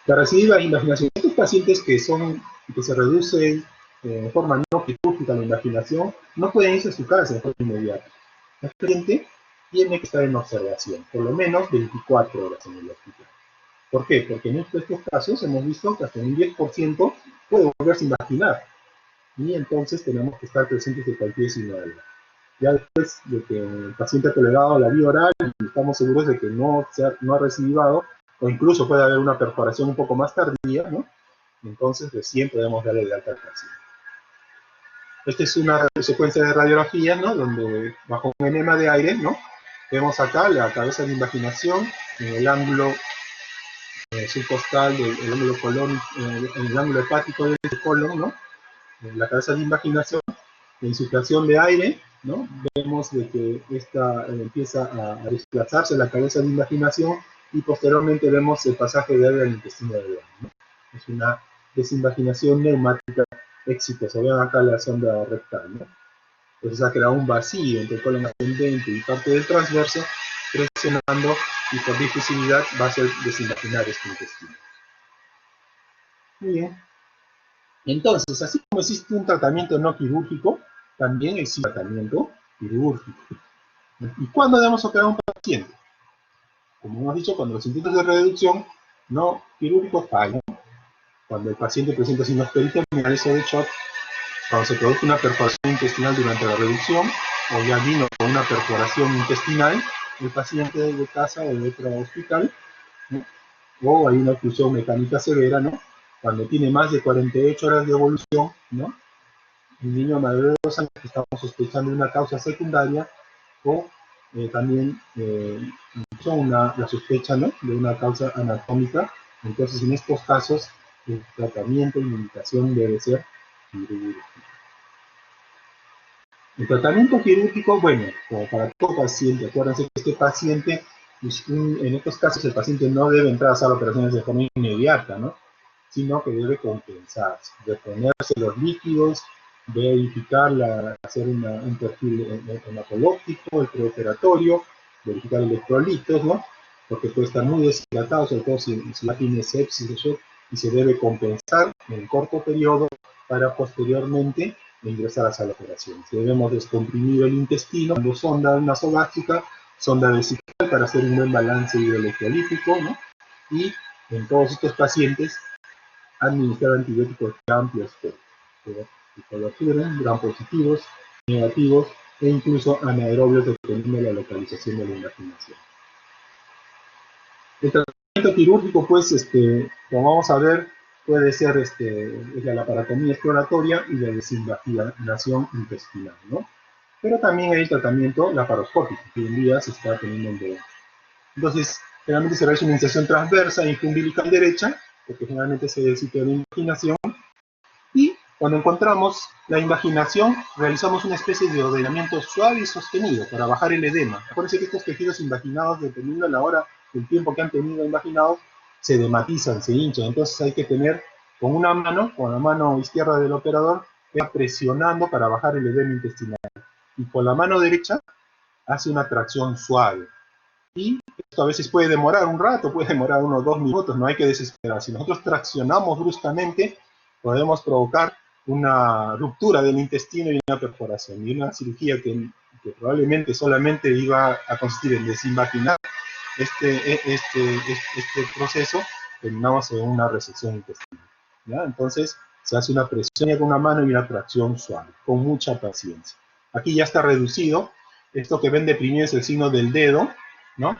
La recidiva invaginación. Estos pacientes que se reducen de forma no quirúrgica la invaginación, no pueden irse a su casa de forma inmediata. El paciente tiene que estar en observación, por lo menos 24 horas en el hospital. ¿Por qué? Porque en estos casos hemos visto que hasta un 10% puede volverse a invaginar. Y entonces tenemos que estar presentes de cualquier signo de alarma. Ya después de que el paciente ha tolerado la vía oral y estamos seguros de que no ha recidivado, o incluso puede haber una perforación un poco más tardía, ¿no? Entonces recién podemos darle de alta al paciente. Esta es una secuencia de radiografías, ¿no? Donde bajo un enema de aire, ¿no? Vemos acá la cabeza de invaginación en el ángulo subcostal del ángulo colon, en el ángulo hepático del colon, ¿no? La cabeza de invaginación, la insuflación de aire, ¿no? Vemos de que esta empieza a desplazarse la cabeza de invaginación y posteriormente vemos el pasaje de aire al intestino delgado, ¿no? Es una desinvaginación neumática exitosa. Vean acá la sonda rectal, ¿no? Entonces ha creado un vacío entre el colon ascendente y parte del transverso, presionando y por difusividad va a hacer desinvaginar este intestino. Muy bien. Entonces, así como existe un tratamiento no quirúrgico, también existe un tratamiento quirúrgico. ¿Y cuándo debemos operar a un paciente? Como hemos dicho, cuando los intentos de reducción no quirúrgicos fallan, cuando el paciente presenta signos peritoneales o de shock, cuando se produce una perforación intestinal durante la reducción, o ya vino con una perforación intestinal, el paciente de casa o de otro hospital, ¿no? O hay una oclusión mecánica severa, ¿no? Cuando tiene más de 48 horas de evolución, ¿no? Un niño mayor de 2 años que estamos sospechando de una causa secundaria, o también la sospecha, ¿no?, de una causa anatómica. Entonces, en estos casos, el tratamiento y medicación debe ser quirúrgico. El tratamiento quirúrgico, bueno, como para todo paciente, acuérdense que este paciente, en estos casos el paciente no debe entrar a sala de operaciones de forma inmediata, ¿no?, sino que debe compensarse, reponerse los líquidos, verificar, hacer un perfil hematológico, el preoperatorio, verificar electrolitos, ¿no?, porque puede estar muy deshidratado, sobre todo si ya tiene sepsis, ¿no?, y se debe compensar en corto periodo para posteriormente ingresar a la sala de operaciones. Debemos descomprimir el intestino dando sonda nasogástrica, sonda vesical para hacer un buen balance hidroelectrolítico, ¿no?, y en todos estos pacientes administrar antibióticos de amplio espectro, que coloquieren gram positivos, negativos e incluso anaerobios dependiendo de la localización de la invaginación. El tratamiento quirúrgico, pues, como vamos a ver, puede ser la laparotomía exploratoria y la desinvaginación intestinal, ¿no? Pero también hay el tratamiento laparoscópico, que hoy en día se está teniendo en boga. Entonces, generalmente se realiza una inserción transversa umbilical derecha, porque generalmente se sitio de invaginación, y cuando encontramos la invaginación, realizamos una especie de ordenamiento suave y sostenido para bajar el edema. Acuérdense que estos tejidos invaginados, dependiendo de la hora, del tiempo que han tenido invaginados, se dematizan, se hinchan. Entonces hay que tener con la mano izquierda del operador, presionando para bajar el edema intestinal. Y con la mano derecha hace una tracción suave. Y esto a veces puede demorar un rato, puede demorar unos 2 minutos, no hay que desesperar. Si nosotros traccionamos bruscamente, podemos provocar una ruptura del intestino y una perforación. Y una cirugía que probablemente solamente iba a consistir en desinvaginar este proceso, terminamos en una resección intestinal, ¿ya? Entonces, se hace una presión con una mano y una tracción suave, con mucha paciencia. Aquí ya está reducido. Esto que ven deprimido es el signo del dedo, ¿no?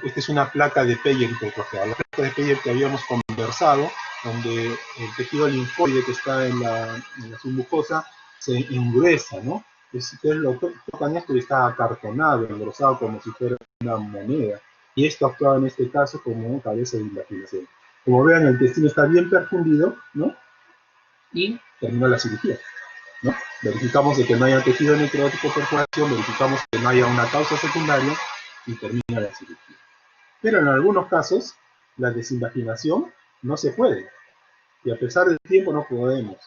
Esta es una placa de Peyer hipertrofiada. La placa de Peyer que habíamos conversado, donde el tejido linfoide que está en la submucosa se engruesa, ¿no? Si ustedes lo tocan esto y está acartonado, engrosado como si fuera una moneda. Y esto actúa en este caso como cabeza de invaginación. Como vean, el intestino está bien perfundido, ¿no? Y termina la cirugía, ¿no? Verificamos de que no haya tejido necrótico, perforación, verificamos que no haya una causa secundaria y termina la cirugía. Pero en algunos casos, la desinvaginación no se puede. Y a pesar del tiempo no podemos.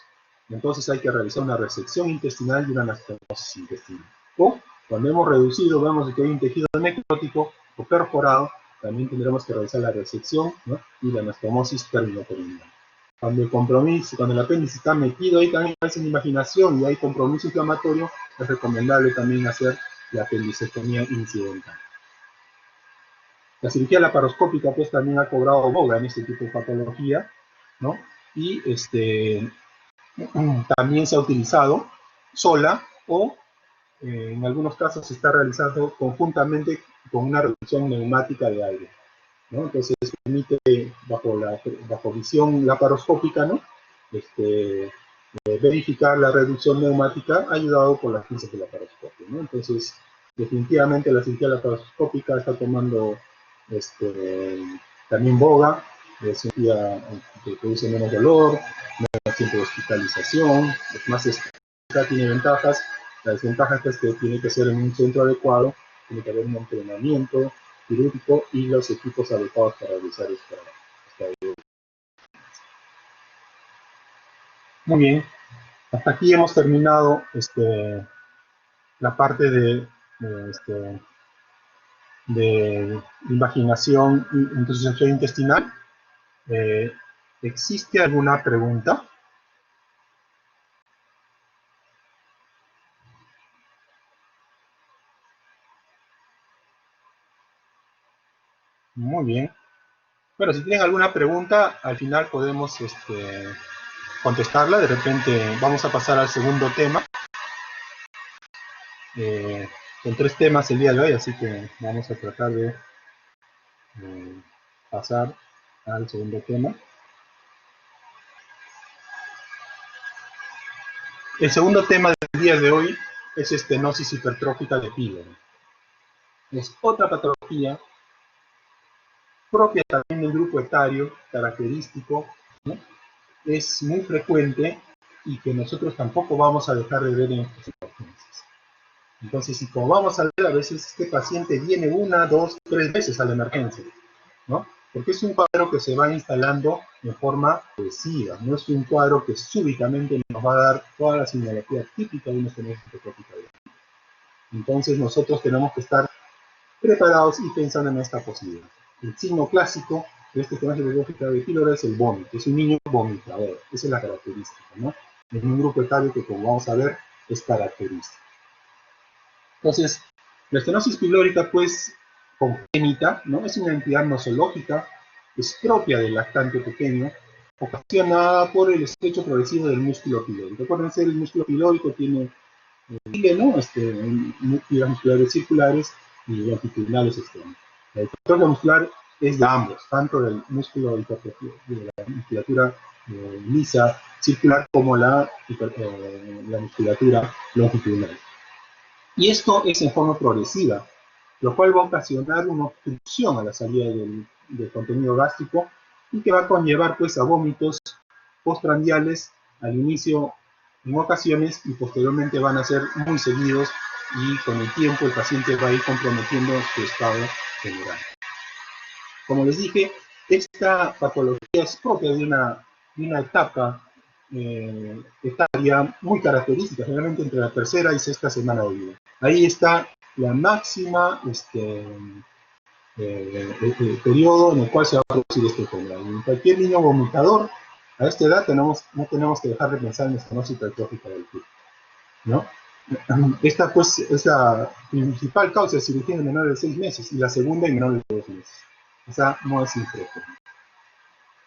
Entonces hay que realizar una resección intestinal y una anastomosis intestinal. O cuando hemos reducido, vemos que hay un tejido necrótico o perforado, también tendremos que realizar la resección, ¿no?, y la anastomosis término-perineal. Cuando el apéndice está metido ahí también hay imaginación y hay compromiso inflamatorio, es recomendable también hacer la apendicectomía incidental. La cirugía laparoscópica pues también ha cobrado boga en este tipo de patología, ¿no? Y también se ha utilizado sola o en algunos casos se está realizando conjuntamente con una reducción neumática de aire, ¿no? Entonces permite bajo visión laparoscópica, ¿no?, verificar la reducción neumática ayudado por las pinzas de laparoscopio, ¿no? Entonces definitivamente la cirugía laparoscópica está tomando también boga, cirugía que produce menos dolor, menos tiempo de hospitalización, es más estética, tiene ventajas. La desventaja es que tiene que ser en un centro adecuado, tiene que haber un entrenamiento quirúrgico y los equipos adecuados para realizar esta. Muy bien, hasta aquí hemos terminado la parte de invaginación y introducción intestinal. ¿Existe alguna pregunta? Muy bien. Bueno, si tienen alguna pregunta, al final podemos contestarla. De repente vamos a pasar al segundo tema. Con 3 temas el día de hoy, así que vamos a tratar de pasar al segundo tema. El segundo tema del día de hoy es estenosis hipertrófica de píloro. Es otra patología propia también del grupo etario, característico, ¿no? Es muy frecuente y que nosotros tampoco vamos a dejar de ver en nuestras emergencias. Entonces, si como vamos a ver, a veces este paciente viene 1, 2, 3 veces a la emergencia, ¿no? Porque es un cuadro que se va instalando de forma progresiva, no es un cuadro que súbitamente nos va a dar toda la simbología típica de una estenosis hipertrófica. Entonces, nosotros tenemos que estar preparados y pensando en esta posibilidad. El signo clásico de esta estenosis hipertrófica de píloro es el vómito, es un niño vomitador, esa es la característica, ¿no? En un grupo etario que, como vamos a ver, es característico. Entonces, la estenosis pilórica, pues, congénita, ¿no? Es una entidad nosológica, es propia del lactante pequeño, ocasionada por el estrecho progresivo del músculo pilórico. Acuérdense, el músculo pilórico tiene ¿no? Fibras musculares circulares y longitudinales externas. La hipertrofia muscular es de ambos, tanto del músculo de la musculatura lisa circular como la musculatura longitudinal. Y esto es en forma progresiva, lo cual va a ocasionar una obstrucción a la salida del contenido gástrico y que va a conllevar pues a vómitos postprandiales al inicio en ocasiones y posteriormente van a ser muy seguidos y con el tiempo el paciente va a ir comprometiendo su estado general. Como les dije, esta patología es propia de una etapa etaria muy característica, generalmente entre la 3ª y 6ª semana de vida. Ahí está la máxima periodo en el cual se va a producir este fenómeno. En cualquier niño vomitador, a esta edad no tenemos que dejar de pensar en la estenosis hipertrófica del pie, ¿no? Esta pues es la principal causa de cirugía en menores de 6 meses y la segunda en menores de 2 meses. Esa no es infrecuente.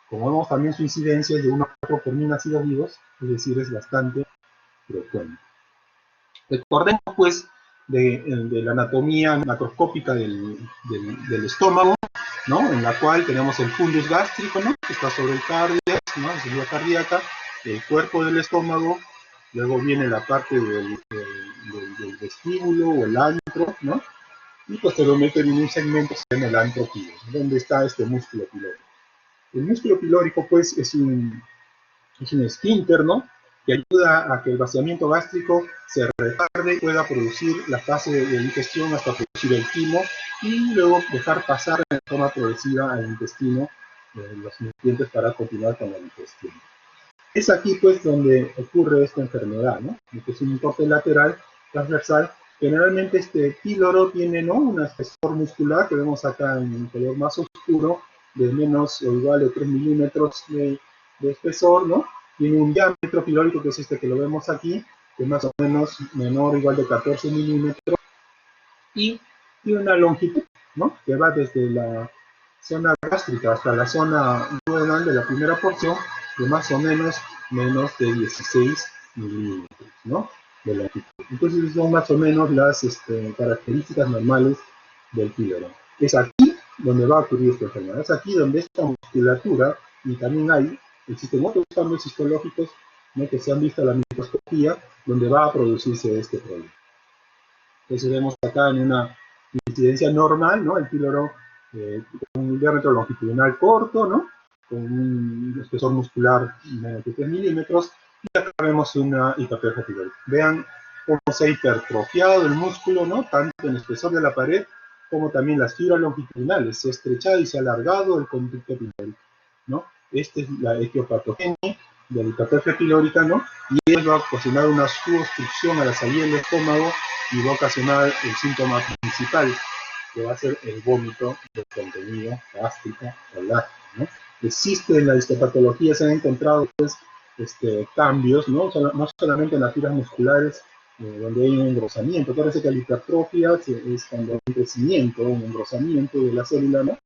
Como vemos también su incidencia es de 1 a 4 por 1000 nacidos vivos, es decir, es bastante frecuente. Recordemos pues de la anatomía macroscópica del estómago, ¿no? En la cual tenemos el fundus gástrico, ¿no? Que está sobre el cardiac, ¿no? La salida cardíaca, el cuerpo del estómago, luego viene la parte del vestíbulo o el antro, ¿no? Y posteriormente viene un segmento que se llama el antro pilórico, donde está este músculo pilórico. El músculo pilórico, pues, es un esfínter, ¿no? Que ayuda a que el vaciamiento gástrico se retarde y pueda producir la fase de digestión hasta producir el quimo y luego dejar pasar de forma progresiva al intestino los nutrientes para continuar con la digestión. Es aquí, pues, donde ocurre esta enfermedad, ¿no? Que es un corte lateral transversal. Generalmente este píloro tiene, ¿no? Un espesor muscular que vemos acá en el color más oscuro, de menos o igual de 3 milímetros de espesor, ¿no? Tiene un diámetro pilórico, que es este que lo vemos aquí, que más o menos menor o igual de 14 milímetros, y tiene una longitud, ¿no? Que va desde la zona gástrica hasta la zona duodenal de la primera porción, de más o menos de 16 milímetros, ¿no? De longitud. Entonces son más o menos las características normales del píloro. Es aquí donde va a ocurrir esta enfermedad. Es aquí donde esta musculatura, y también existen otros cambios histológicos, ¿no? Que se han visto a la microscopía, donde va a producirse este problema. Entonces vemos acá en una incidencia normal, ¿no? El píloro con un diámetro longitudinal corto, ¿no? Con un espesor muscular de 3 milímetros, y acá vemos una hipertrofia pilórica. Vean cómo se ha hipertrofiado el músculo, ¿no? Tanto en el espesor de la pared como también las fibras longitudinales. Se ha estrechado y se ha alargado el conducto pilórico, ¿no? Esta es la etiopatogenia de la hipertrofia pilórica, ¿no? Y eso va a ocasionar una subobstrucción a la salida del estómago y va a ocasionar el síntoma principal, que va a ser el vómito de contenido gástrico o láctico, ¿no? Existe en la histopatología, se han encontrado pues, cambios, ¿no? No solamente en las fibras musculares, donde hay un engrosamiento. Parece que la hipertrofia es cuando hay un crecimiento, un engrosamiento de la célula, ¿no?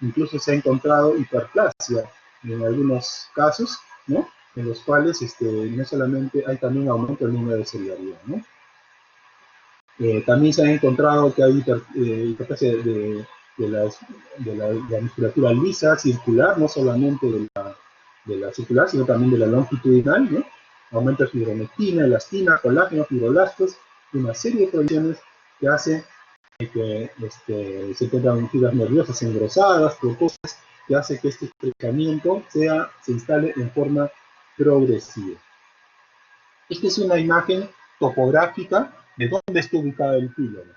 Incluso se ha encontrado hiperplasia en algunos casos, ¿no? En los cuales no solamente hay también aumento del número de celularidad, ¿no? También se ha encontrado que hay hiperplasia de la musculatura lisa, circular, no solamente de la circular, sino también de la longitudinal, ¿no? Aumento de fibronectina, elastina, colágeno, fibroblastos, y una serie de condiciones que hacen que se encuentran fibras nerviosas engrosadas, precoces, que hace que este estrechamiento se instale en forma progresiva. Esta es una imagen topográfica de dónde está ubicado el píloro.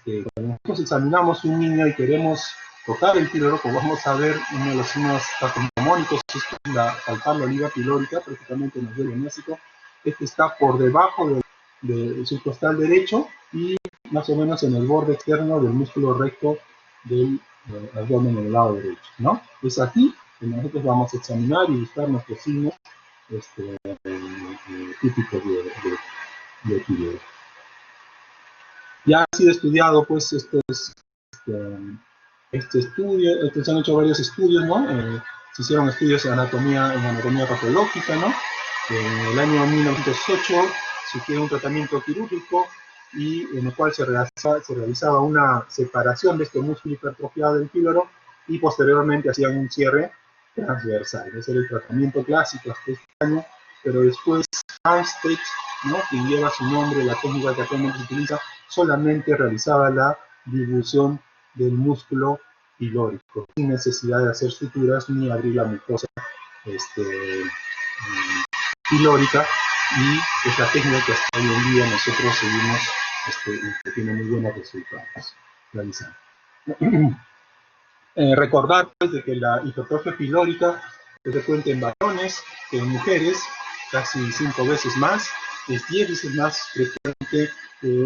Cuando nosotros examinamos un niño y queremos tocar el píloro, como vamos a ver uno de los signos patognomónicos, esto es la palpar la oliva pilórica, prácticamente en el diagnóstico, está por debajo del subcostal derecho y más o menos en el borde externo del músculo recto del abdomen en el lado derecho, ¿no? Es aquí que nosotros vamos a examinar y buscar nuestros signos típicos de píloro. Ya ha sido estudiado, pues, este estudio, se han hecho varios estudios, ¿no? Se hicieron estudios en anatomía patológica, ¿no? En el año 1908 se hicieron un tratamiento quirúrgico y en el cual se realizaba una separación de este músculo hipertrofiado del píloro y posteriormente hacían un cierre transversal. Ese era el tratamiento clásico hasta este año, pero después Armstead, ¿no? Quien lleva su nombre, la técnica que actualmente se utiliza, solamente realizaba la difusión del músculo pilórico, sin necesidad de hacer suturas ni abrir la mucosa pilórica, y es la técnica que hasta hoy en día nosotros seguimos que tiene muy buenos resultados realizando. Recordar pues, de que la hipertrofia pilórica es frecuente en varones que en mujeres, casi 5 veces más, es 10 veces más frecuente.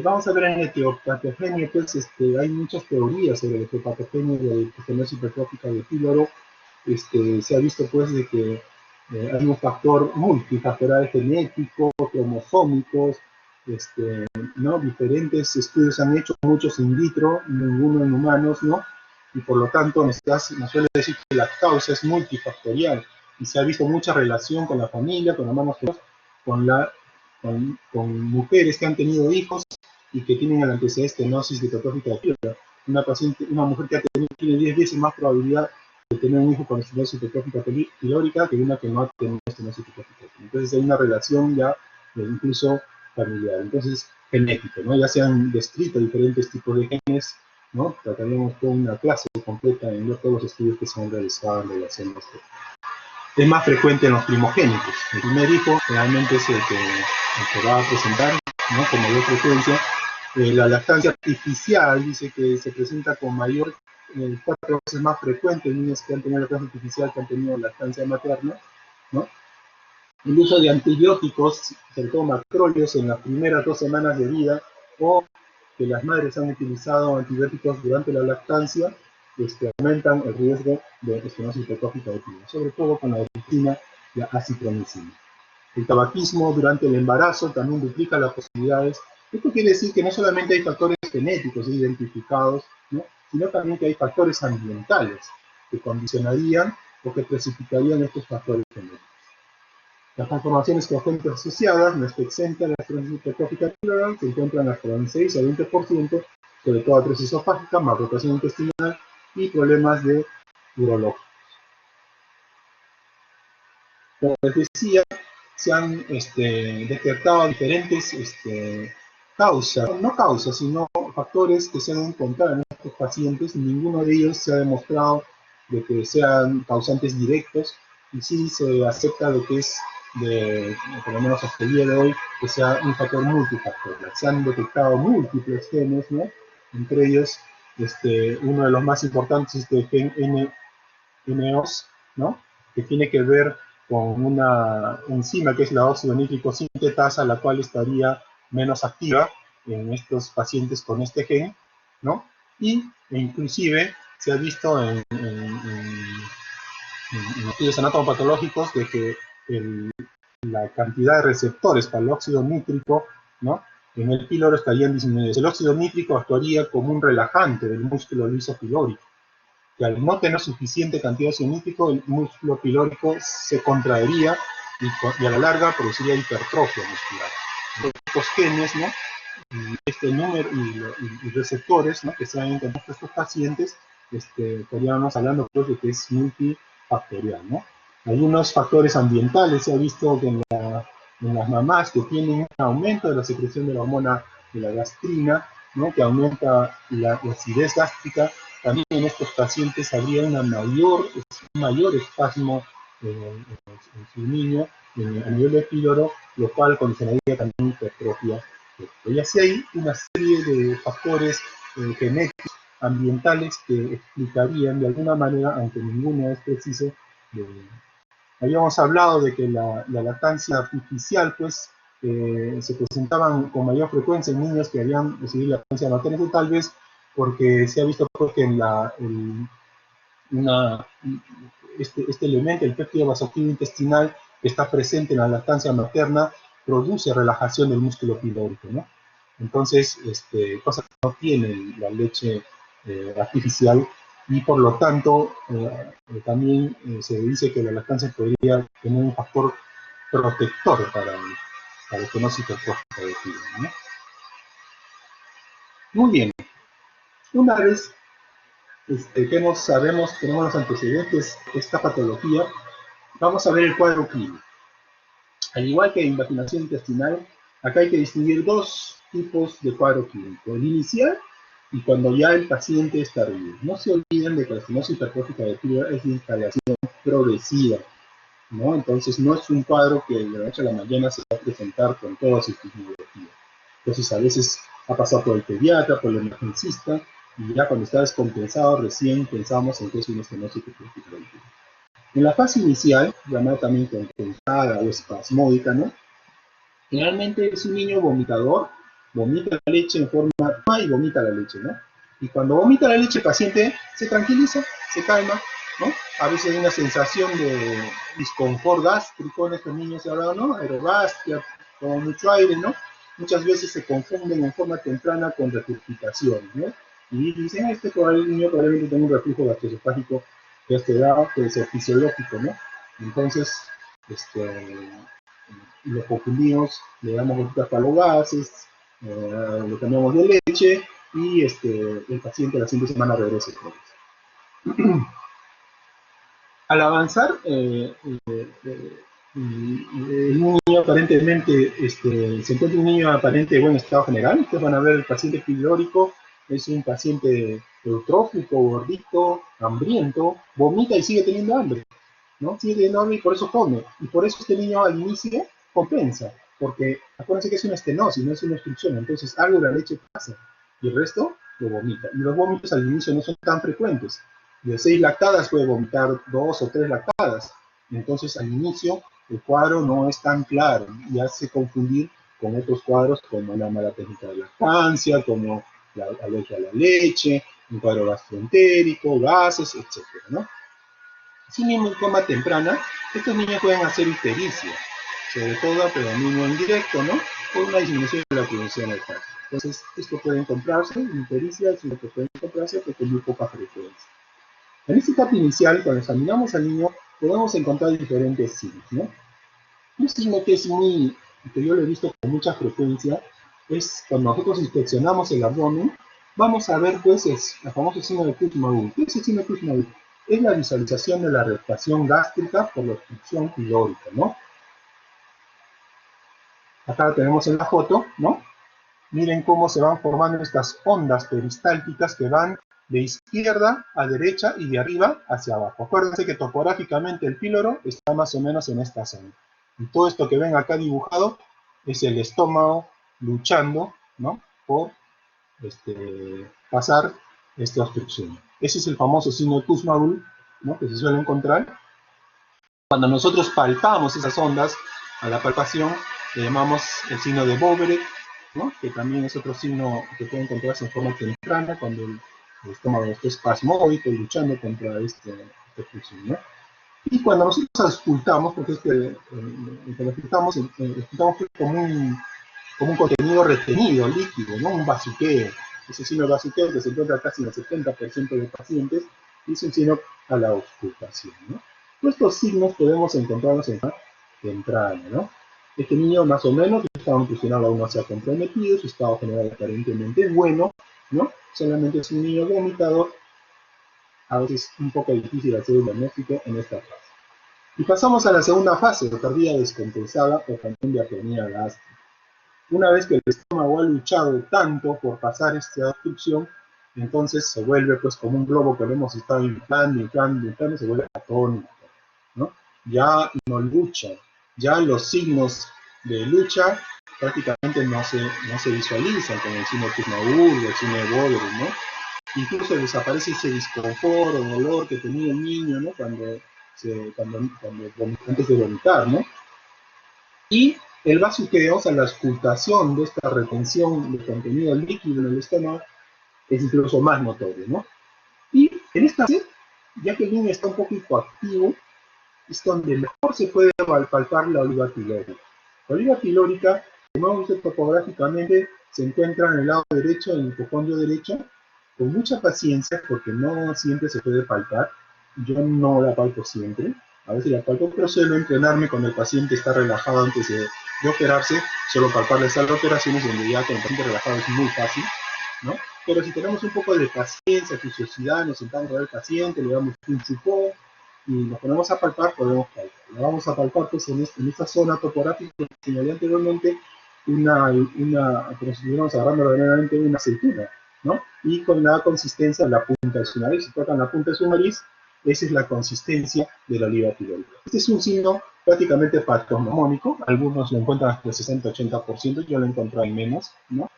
Vamos a ver en el etiopatogenia, pues hay muchas teorías sobre el etiopatogenia de la estenosis hipertrófica del píloro. Se ha visto pues de que hay un factor multifactorial genético, cromosómicos, ¿no? Diferentes estudios se han hecho, muchos in vitro, ninguno en humanos, ¿no? Y por lo tanto nos suele decir que la causa es multifactorial y se ha visto mucha relación con la familia, con hermanos, con mujeres que han tenido hijos y que tienen el antecedente de estenosis hipertrófica de píloro. Una mujer que tiene 10 veces más probabilidad de tener un hijo con estenosis hipertrófica pilórica que una que no ha tenido estenosis hipertrófica. Entonces hay una relación ya incluso familiar, entonces genético, ¿no? Ya se han descrito diferentes tipos de genes, ¿no? Trataríamos con una clase completa en todos los estudios que se han realizado en relación a esto. Es más frecuente en los primogénitos. El primer hijo realmente es el que va a presentar, ¿no? Con mayor frecuencia. La lactancia artificial dice que se presenta con mayor, 4 veces más frecuente en niños que han tenido lactancia artificial que han tenido lactancia materna, ¿no? El uso de antibióticos, sobre todo macróleos, en las primeras 2 semanas de vida, o que las madres han utilizado antibióticos durante la lactancia, aumentan el riesgo de estenosis hipertrófica de píloro, sobre todo con la oxitocina y la acitromicina. El tabaquismo durante el embarazo también duplica las posibilidades. Esto quiere decir que no solamente hay factores genéticos identificados, ¿no? Sino también que hay factores ambientales que condicionarían o que precipitarían estos factores genéticos. Las transformaciones congénitas asociadas no está exenta de la estenosis hipertrófica pílora, se encuentran hasta un 6 al 20%, sobre todo atresia esofágica, malrotación intestinal y problemas de urología. Como les decía, se han detectado diferentes causas, no causas, sino factores que se han encontrado en estos pacientes, y ninguno de ellos se ha demostrado de que sean causantes directos, y sí se acepta de que es, por lo menos hasta el día de hoy, que sea un factor multifactorial. Se han detectado múltiples genes, ¿no? Entre ellos, uno de los más importantes es el gen NOS, ¿no? Que tiene que ver con una enzima que es la óxido nítrico sintetasa, la cual estaría menos activa en estos pacientes con este gen, ¿no? E inclusive se ha visto en estudios anatomopatológicos de que la cantidad de receptores para el óxido nítrico, ¿no?, en el píloro estarían disminuidos. El óxido nítrico actuaría como un relajante del músculo liso pilórico, que al no tener suficiente cantidad de óxido nítrico, el músculo pilórico se contraería y a la larga produciría hipertrofia muscular. Estos genes, ¿no?, y este número y receptores, ¿no?, que se han encontrado en estos pacientes, estaríamos hablando pues de que es multifactorial, ¿no? Hay unos factores ambientales, se ha visto que en las mamás que tienen un aumento de la secreción de la hormona de la gastrina, ¿no?, que aumenta la acidez gástrica. También en estos pacientes habría un mayor espasmo en su niño a nivel de píloro, lo cual condicionaría también hipertrofia. Y así hay una serie de factores genéticos, ambientales, que explicarían de alguna manera, aunque ninguno es preciso. Habíamos hablado de que la lactancia artificial, pues, se presentaban con mayor frecuencia en niños que habían recibido lactancia materna, tal vez porque se ha visto pues, que este elemento, el péptido vasoactivo intestinal, que está presente en la lactancia materna, produce relajación del músculo pilórico, ¿no? Entonces, cosa que no tiene la leche artificial, y por lo tanto también se dice que la lactancia podría tener un factor protector para el fenócito hipertrófico de píloro, ¿no? Muy bien, una vez tenemos los antecedentes de esta patología, vamos a ver el cuadro clínico. Al igual que en invaginación intestinal, acá hay que distinguir dos tipos de cuadro clínico: el inicial y cuando ya el paciente está arriba. No se olviden de que la estenosis hipertrófica de pílora es de instalación progresiva, ¿no? Entonces no es un cuadro que de la noche a la mañana se va a presentar con toda su epidemiología. Entonces a veces ha pasado por el pediatra, por el emergencista, y ya cuando está descompensado recién pensamos en que es una estenosis hipertrófica del pílora. En la fase inicial, llamada también compensada o espasmódica, ¿no?, generalmente es un niño vomitador, vomita la leche en forma y vomita la leche, ¿no? Y cuando vomita la leche, el paciente se tranquiliza, se calma, ¿no? A veces hay una sensación de disconfort gástrico en estos niños, ¿no? Aerogastia, con mucho aire, ¿no? Muchas veces se confunden en forma temprana con regurgitación, ¿no? Y dicen, el niño probablemente tiene un reflujo gastroesofágico que a esta edad puede ser fisiológico, ¿no? Entonces, los confundimos, le damos gotitas para los gases, le cambiamos de leche, y el paciente la siguiente semana regresa otra vez. Al avanzar, el niño aparentemente, se encuentra un niño aparente de buen estado general. Ustedes van a ver el paciente pilórico, es un paciente eutrófico, gordito, hambriento, vomita y sigue teniendo hambre, ¿no? Sigue teniendo hambre y por eso come. Y por eso este niño al inicio compensa, porque acuérdense que es una estenosis, no es una obstrucción, entonces algo de la leche pasa y el resto lo vomita. Y los vómitos al inicio no son tan frecuentes. De 6 lactadas puede vomitar 2 o 3 lactadas. Entonces al inicio el cuadro no es tan claro y hace confundir con otros cuadros como la mala técnica de lactancia, como la alergia a la leche, un cuadro gastroentérico, gases, etc., ¿no? Sin mismo en forma temprana, estos niños pueden hacer ictericia, sobre todo a predominio indirecto, ¿no?, por una disminución de la producción del calcio. Entonces, esto puede encontrarse, ictericia es lo que puede encontrarse, pero con muy poca frecuencia. En esta etapa inicial, cuando examinamos al niño, podemos encontrar diferentes signos, ¿no? Un signo que que yo lo he visto con mucha frecuencia, es cuando nosotros inspeccionamos el abdomen, vamos a ver pues el famoso signo de Kussmaul. ¿Qué es el signo de Kussmaul? Es la visualización de la rectación gástrica por la obstrucción pilórica, ¿no? Acá lo tenemos en la foto, ¿no? Miren cómo se van formando estas ondas peristálticas que van de izquierda a derecha y de arriba hacia abajo. Acuérdense que topográficamente el píloro está más o menos en esta zona. Y todo esto que ven acá dibujado es el estómago luchando, ¿no?, por pasar esta obstrucción. Ese es el famoso signo de Kussmaul, ¿no?, que se suele encontrar. Cuando nosotros palpamos esas ondas, a la palpación le llamamos el signo de Bovereck, ¿no? Que también es otro signo que puede encontrarse en forma temprana cuando el estómago está espasmódico y luchando contra esta función, ¿no? Y cuando nosotros auscultamos, porque cuando auscultamos como un contenido retenido, líquido, ¿no? Un bazuqueo. Ese signo de bazuqueo que se encuentra casi en el 70% de pacientes y es un signo a la auscultación, ¿no? Estos signos podemos encontrarlos en la temprana, ¿no? Este niño más o menos, su estado nutricional aún no se ha comprometido, su estado general aparentemente es bueno, ¿no? Solamente es un niño vomitador, a veces es un poco difícil hacer un diagnóstico en esta fase. Y pasamos a la segunda fase, tardía descompensada o también de apnea gástrica. Una vez que el estómago ha luchado tanto por pasar esta obstrucción, entonces se vuelve pues como un globo que lo hemos estado inflando, se vuelve atónico, ¿no? Ya no lucha, ya los signos de lucha prácticamente no se visualizan, como el signo de Kuznaur, el signo de Bovereck, ¿no? Incluso desaparece ese disconfort o dolor que tenía el niño, ¿no? Antes de vomitar, ¿no? Y el bazuqueo, o sea, la auscultación de esta retención de contenido líquido en el estómago es incluso más notorio, ¿no? Y en esta fase, ya que el niño está un poco hipoactivo, es donde mejor se puede palpar la oliva pilórica. La oliva pilórica, como hemos visto topográficamente, se encuentra en el lado derecho, en el hipocondrio derecho, con mucha paciencia, porque no siempre se puede palpar. Yo no la palpo siempre, a veces la palpo, pero suelo entrenarme cuando el paciente está relajado antes de operarse, solo palparle a las operaciones donde ya con el paciente relajado es muy fácil, ¿no? Pero si tenemos un poco de paciencia, curiosidad, nos sentamos a ver al paciente, le damos un chupón y nos ponemos a palpar, podemos palpar. Lo vamos a palpar pues, en esta zona topográfica que señalé anteriormente, como si estuviéramos agarrando verdaderamente una aceituna, ¿no? Y con la consistencia de la punta de su nariz. Si tocan la punta de su nariz, esa es la consistencia de la oliva pilórica. Este es un signo prácticamente patognomónico, algunos lo encuentran hasta el 60-80%, yo lo he encontrado en menos, ¿no?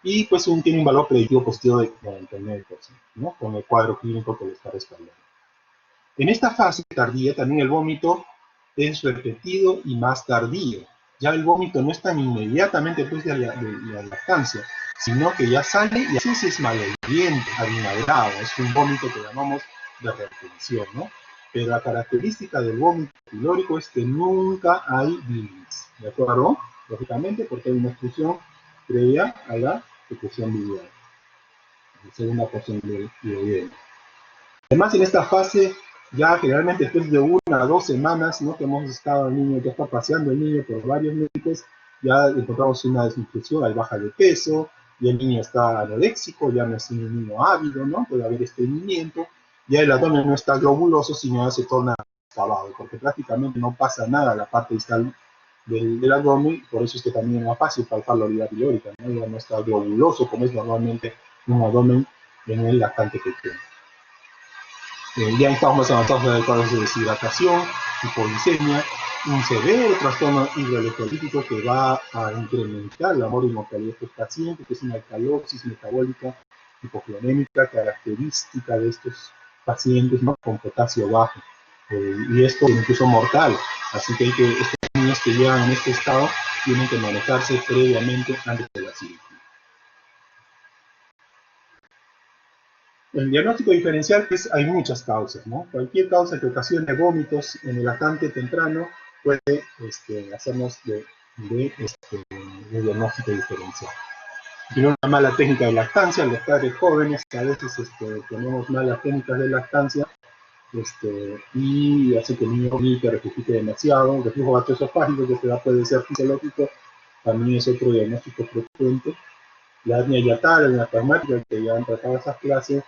Y pues tiene un valor predictivo positivo de 99%, ¿no? Con el cuadro clínico que le está respaldando. En esta fase tardía también el vómito es repetido y más tardío. Ya el vómito no es tan inmediatamente después de la lactancia, sino que ya sale y así es maloliente, avinagrado. Es un vómito que llamamos de retención, ¿no? Pero la característica del vómito pilórico es que nunca hay bilis, ¿de acuerdo? Lógicamente porque hay una exclusión previa a la secreción biliar, la segunda porción del hidrogeno. Además, en esta fase, ya generalmente después de 1 a 2 semanas, ¿no? Que hemos estado, el niño ya está paseando el niño por varios médicos, ya encontramos una desnutrición, hay baja de peso, y el niño está anoréxico, ya no es un niño ávido, ¿no? Puede haber estreñimiento, ya el abdomen no está globuloso, sino ya se torna acabado, porque prácticamente no pasa nada a la parte distal del abdomen, por eso es que también es más fácil palpar la oliva pilórica, ¿no? Ya no está globuloso como es normalmente un abdomen en el lactante pequeño. Ya estamos más avanzados en cuadros de deshidratación, hipoglicemia, un severo trastorno hidroelectrolítico que va a incrementar la mortalidad de estos pacientes, que es una alcalosis metabólica hipoclorémica característica de estos pacientes, ¿no? Con potasio bajo. Y esto es incluso mortal, así que estos niños que llegan en este estado tienen que manejarse previamente antes de la cirugía. El diagnóstico diferencial, pues hay muchas causas, ¿no? Cualquier causa que ocasione vómitos en el lactante temprano puede hacernos de diagnóstico diferencial. Tiene una mala técnica de lactancia, los padres jóvenes a veces tenemos malas técnicas de lactancia y hace que el niño vomite, regurgite demasiado. El reflujo gastroesofágico, que puede ser fisiológico, también es otro diagnóstico frecuente. La hernia hiatal, la traumática, que ya han tratado esas clases,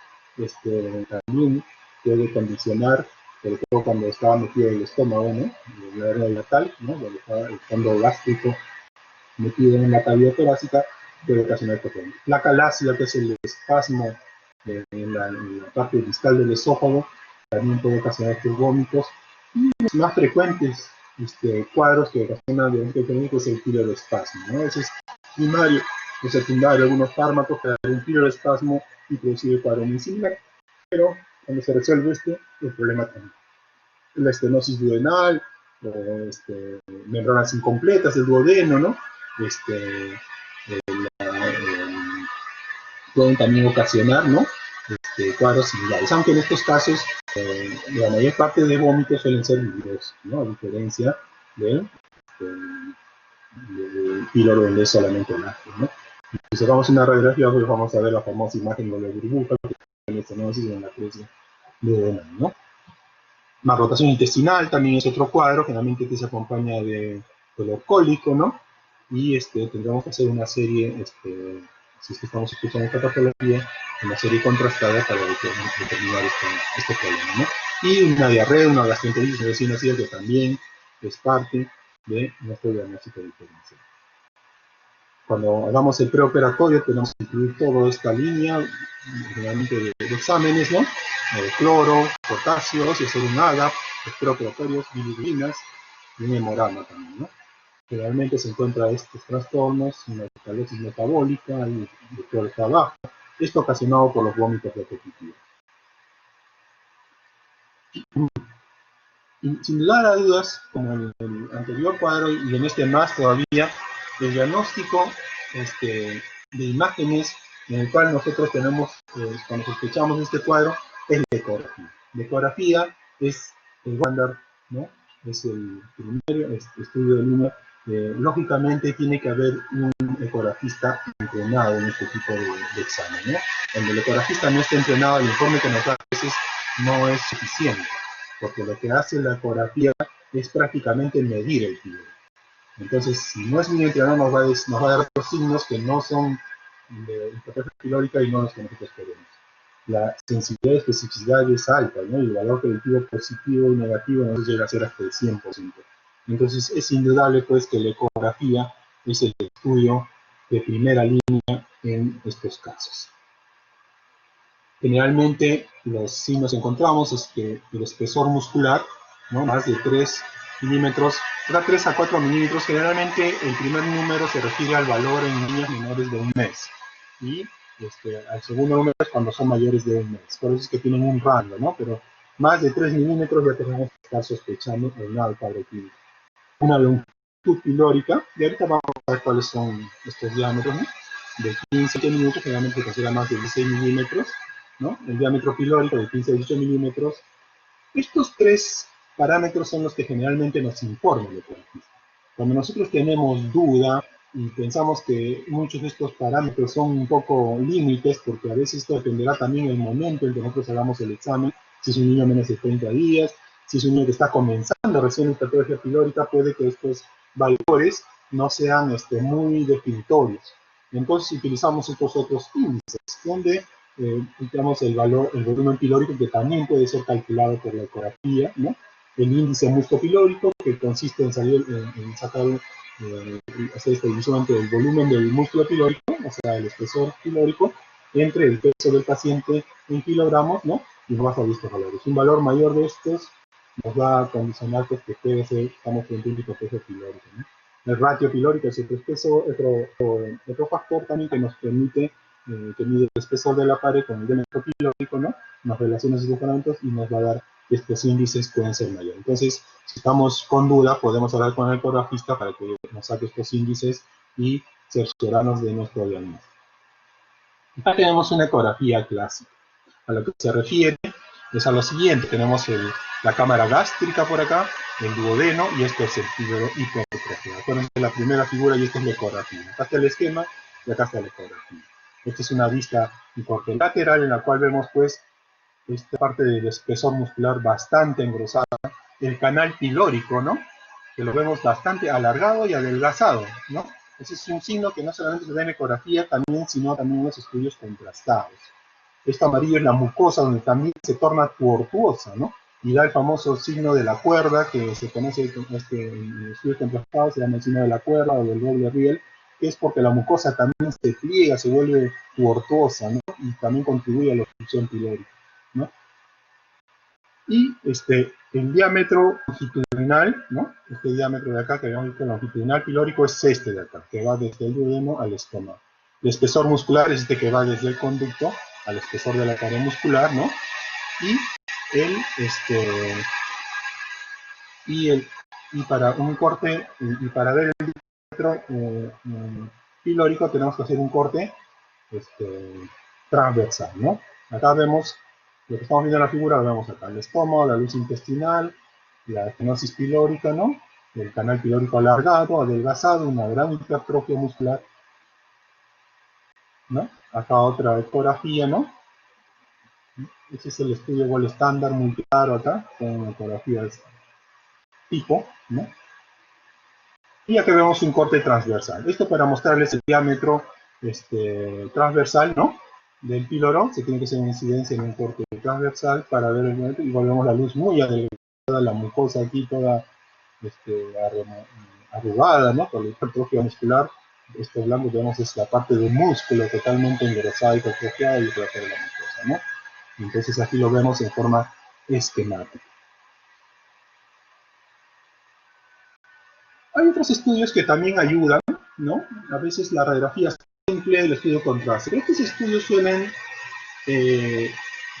también puede condicionar, sobre todo cuando estaba metido en el estómago, ¿no? La hernia hiatal, ¿no? Cuando estaba el fondo gástrico metido en la cavidad torácica, puede ocasionar problemas. La calasia, que es el espasmo en la parte distal del esófago, también puede ocasionar estos vómitos. Y los más frecuentes cuadros que ocasionan diagnóstico clínico es el piloespasmo, ¿no? Ese es primario o secundario, algunos fármacos que dan un piloespasmo y producir el cuadro muy similar, pero cuando se resuelve el problema también. la estenosis duodenal, o membranas incompletas del duodeno, ¿no? Pueden también ocasionar, ¿no? Cuadros similares, aunque en estos casos la mayor parte de vómitos suelen ser ligeros, ¿no? A diferencia del píloro donde es solamente lácteo, ¿no? Si sacamos una radiografía, pues vamos a ver la famosa imagen de la burbuja, que en la estenosis y en la presión duodenal, ¿no? Macrotación intestinal también es otro cuadro, generalmente se acompaña de dolor cólico, ¿no? Y tendremos que hacer una serie, si es que estamos escuchando esta patología, una serie contrastada para determinar este problema, ¿no? Y una diarrea, una gastroenteritis recién nacida, que también es parte de nuestro diagnóstico diferencial. Cuando hagamos el preoperatorio tenemos que incluir toda esta línea, generalmente de exámenes, ¿no? Cloro, potasio, si hacer un ADAP, los preoperatorios, bilirubinas y un hemograma también, ¿no? Generalmente se encuentra estos trastornos, una esclerosis metabólica y el cloro está bajo, esto ocasionado por los vómitos repetitivos. Y sin lugar a dudas, como en el anterior cuadro y en este más todavía, el diagnóstico de imágenes en el cual nosotros tenemos, cuando sospechamos de este cuadro, es la ecografía. La ecografía es el estándar, ¿no? Es el primer estudio de línea. Lógicamente tiene que haber un ecografista entrenado en este tipo de examen, ¿no? Cuando el ecografista no esté entrenado, el informe que nos da a veces no es suficiente, porque lo que hace la ecografía es prácticamente medir el fibro. Entonces, si no es bien entrenado, nos va a dar otros signos que no son de hipertrofia pilórica y no los que nosotros queremos. La sensibilidad y especificidad es alta, ¿no? Y el valor predictivo positivo y negativo no llega a ser hasta el 100%. Entonces, es indudable, pues, que la ecografía es el estudio de primera línea en estos casos. Generalmente, los signos encontramos es que el espesor muscular, ¿no? Más de 3 milímetros, da 3 a 4 milímetros. Generalmente, el primer número se refiere al valor en niños menores de un mes. Y al segundo número es cuando son mayores de un mes. Por eso es que tienen un rango, ¿no? Pero más de 3 milímetros ya tenemos que estar sospechando en un cuadro clínico. Una longitud pilórica, y ahorita vamos a ver cuáles son estos diámetros, ¿no? De 15 a 20 minutos, generalmente se considera más de 16 milímetros, ¿no? El diámetro pilórico de 15 a 18 milímetros. Estos tres parámetros son los que generalmente nos informan el ecografista. Cuando nosotros tenemos duda y pensamos que muchos de estos parámetros son un poco límites, porque a veces esto dependerá también del momento en que nosotros hagamos el examen, si es un niño menos de 30 días, si es un niño que está comenzando recién la hipertrofia pilórica, puede que estos valores no sean muy definitorios. Entonces utilizamos estos otros índices, donde digamos el volumen pilórico, que también puede ser calculado por la ecografía, ¿no? El índice musculopilórico, que consiste en sacar, hacer esta división entre el volumen del músculo pilórico, o sea, el espesor pilórico, entre el peso del paciente en kilogramos, ¿no? Y nos va a salir estos valores. Un valor mayor de estos nos va a condicionar pues, que puede ser, estamos frente a un hipopeso pilórico, ¿no? El ratio pilórico es otro factor también que nos permite que mide el espesor de la pared con el diámetro pilórico, ¿no? Nos relaciona esos parámetros y nos va a dar que estos índices pueden ser mayores. Entonces, si estamos con duda, podemos hablar con el ecografista para que nos saque estos índices y cerciorarnos de nuestro diagnóstico. Acá tenemos una ecografía clásica. A lo que se refiere es a lo siguiente. Tenemos la cámara gástrica por acá, el duodeno, y esto es el fibro hipertrofia. Acuérdense de la primera figura y esta es la ecografía. Acá está el esquema y acá está la ecografía. Esta es una vista hiportelateral en la cual vemos pues esta parte del espesor muscular bastante engrosada, el canal pilórico, ¿no? Que lo vemos bastante alargado y adelgazado, ¿no? Ese es un signo que no solamente se da en ecografía, sino también en los estudios contrastados. Esto amarillo es la mucosa, donde también se torna tortuosa, ¿no? Y da el famoso signo de la cuerda, que se conoce en estudios contrastados, se llama el signo de la cuerda o del doble riel, que es porque la mucosa también se pliega, se vuelve tortuosa, ¿no? Y también contribuye a la obstrucción pilórica, ¿no? Y el diámetro longitudinal, ¿no? Este diámetro de acá, que vemos que el longitudinal pilórico es este de acá, que va desde el duodeno al estómago. El espesor muscular es este que va desde el conducto al espesor de la pared muscular, ¿no? Y y para un corte, y para ver el diámetro pilórico tenemos que hacer un corte transversal, ¿no? Acá vemos, lo que estamos viendo en la figura, lo vemos acá, el estómago, la luz intestinal, la estenosis pilórica, ¿no? El canal pilórico alargado, adelgazado, una gran hipertrofia muscular, ¿no? Acá otra ecografía, ¿no? Ese es el estudio Gold estándar, muy claro acá, con ecografías tipo, ¿no? Y aquí vemos un corte transversal. Esto para mostrarles el diámetro transversal, ¿no? Del píloro. Se tiene que hacer una incidencia en un corte transversal para ver el diámetro. Y volvemos la luz muy adelgazada, la mucosa aquí toda arrugada, ¿no? Por la hipertrofia muscular. Esto blanco que vemos es la parte del músculo totalmente engrosada y hipertrofiada y otra parte de la mucosa, ¿no? Entonces aquí lo vemos en forma esquemática. Hay otros estudios que también ayudan, ¿no? A veces la radiografía simple, el estudio contraste. Estos estudios suelen,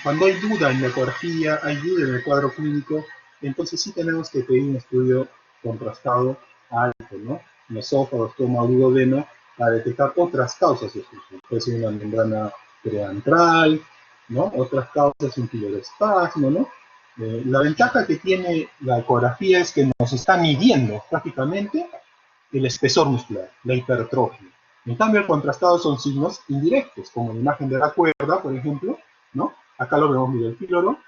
cuando hay duda en la ecografía, hay duda en el cuadro clínico, entonces sí tenemos que pedir un estudio contrastado alto, ¿no? En esófago, estómago, duodeno, para detectar otras causas de obstrucción. Puede ser una membrana preantral, ¿no? Otras causas, un piloespasmo, ¿no? La ventaja que tiene la ecografía es que nos está midiendo prácticamente el espesor muscular, la hipertrofia. En cambio, el contrastado son signos indirectos, como la imagen de la cuerda, por ejemplo, ¿no? Acá lo vemos, mira, el píloro.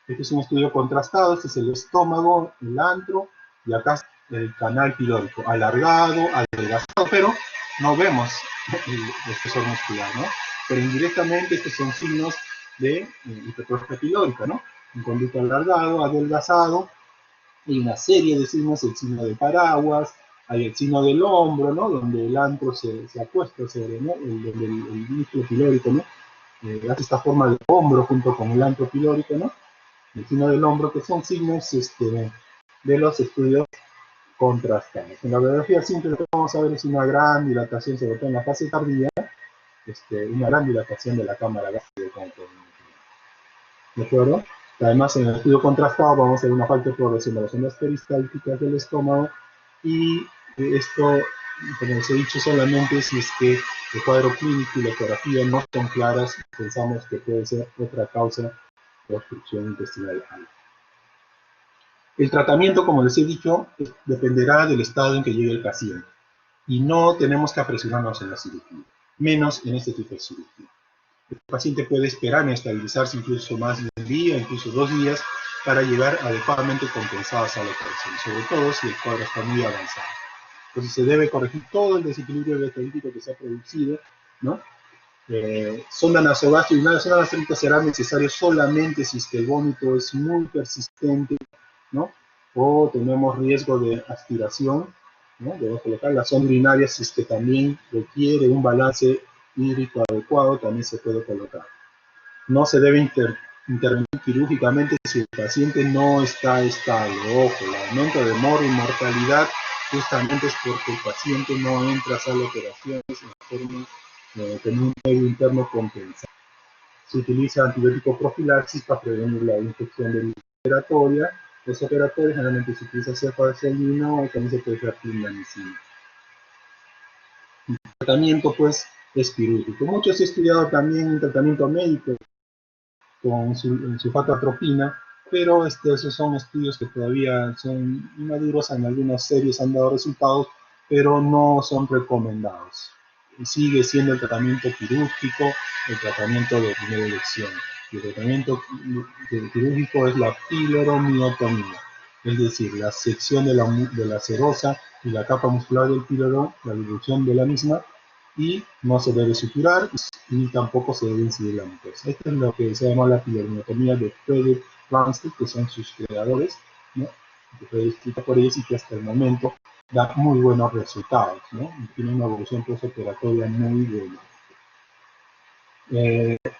Este es un estudio contrastado, este es el estómago, el antro, y acá el canal pilórico, alargado, adelgazado, pero no vemos el espesor muscular, ¿no? Pero indirectamente estos son signos de hipertrofia pilórica, ¿no? Un conducto alargado, adelgazado, hay una serie de signos, el signo de paraguas, hay el signo del hombro, ¿no? Donde el antro se acuesta sobre, ¿no? el músculo pilórico, ¿no? Hace esta forma de hombro junto con el antro pilórico, ¿no? El signo del hombro, que son signos de los estudios contrastados. En la radiografía simple lo que vamos a ver es una gran dilatación, sobre todo en la fase tardía, una gran dilatación de la cámara gástrica, como podemos ver. ¿De acuerdo? Además, en el estudio contrastado vamos a ver una falta de progresión de las ondas peristálticas del estómago y esto, como les he dicho, solamente si es que el cuadro clínico y la ecografía no son claras, pensamos que puede ser otra causa de obstrucción intestinal alta. El tratamiento, como les he dicho, dependerá del estado en que llegue el paciente y no tenemos que apresurarnos en la cirugía, menos en este tipo de cirugía. El paciente puede esperar en estabilizarse incluso más de un día, incluso 2 días, para llegar adecuadamente compensados a la operación, sobre todo si el cuadro está muy avanzado. Entonces se debe corregir todo el desequilibrio electrolítico que se ha producido, ¿no? Sonda nasogástrica y una sonda nasogástrica será necesario solamente si es que el vómito es muy persistente, ¿no? O tenemos riesgo de aspiración, ¿no? Debemos colocar la sonda urinaria si es que también requiere un balance hídrico adecuado, también se puede colocar. No se debe intervenir quirúrgicamente si el paciente no está estable. Ojo, el aumento de mortalidad justamente es porque el paciente no entra a sala de operaciones en forma con un medio interno compensado. Se utiliza antibiótico profilaxis para prevenir la infección de vía respiratoria. Postoperatoria generalmente se utiliza cefalexina o también se puede usar clindamicina. El tratamiento pues es quirúrgico. Mucho se ha estudiado también un tratamiento médico con sulfatotropina, pero esos son estudios que todavía son inmaduros, en algunas series han dado resultados, pero no son recomendados. Sigue siendo el tratamiento quirúrgico, el tratamiento de primera elección. El tratamiento quirúrgico es la piloromiotomía, es decir, la sección de la serosa y la capa muscular del píloro, la dilución de la misma, y no se debe suturar y tampoco se debe incidir la mucosa. Esto es lo que se llama la piloromiotomía de Frederick Brunstad, que son sus creadores, ¿no? Que fue descrita por ellos y que hasta el momento da muy buenos resultados, ¿no? Y tiene una evolución postoperatoria muy buena.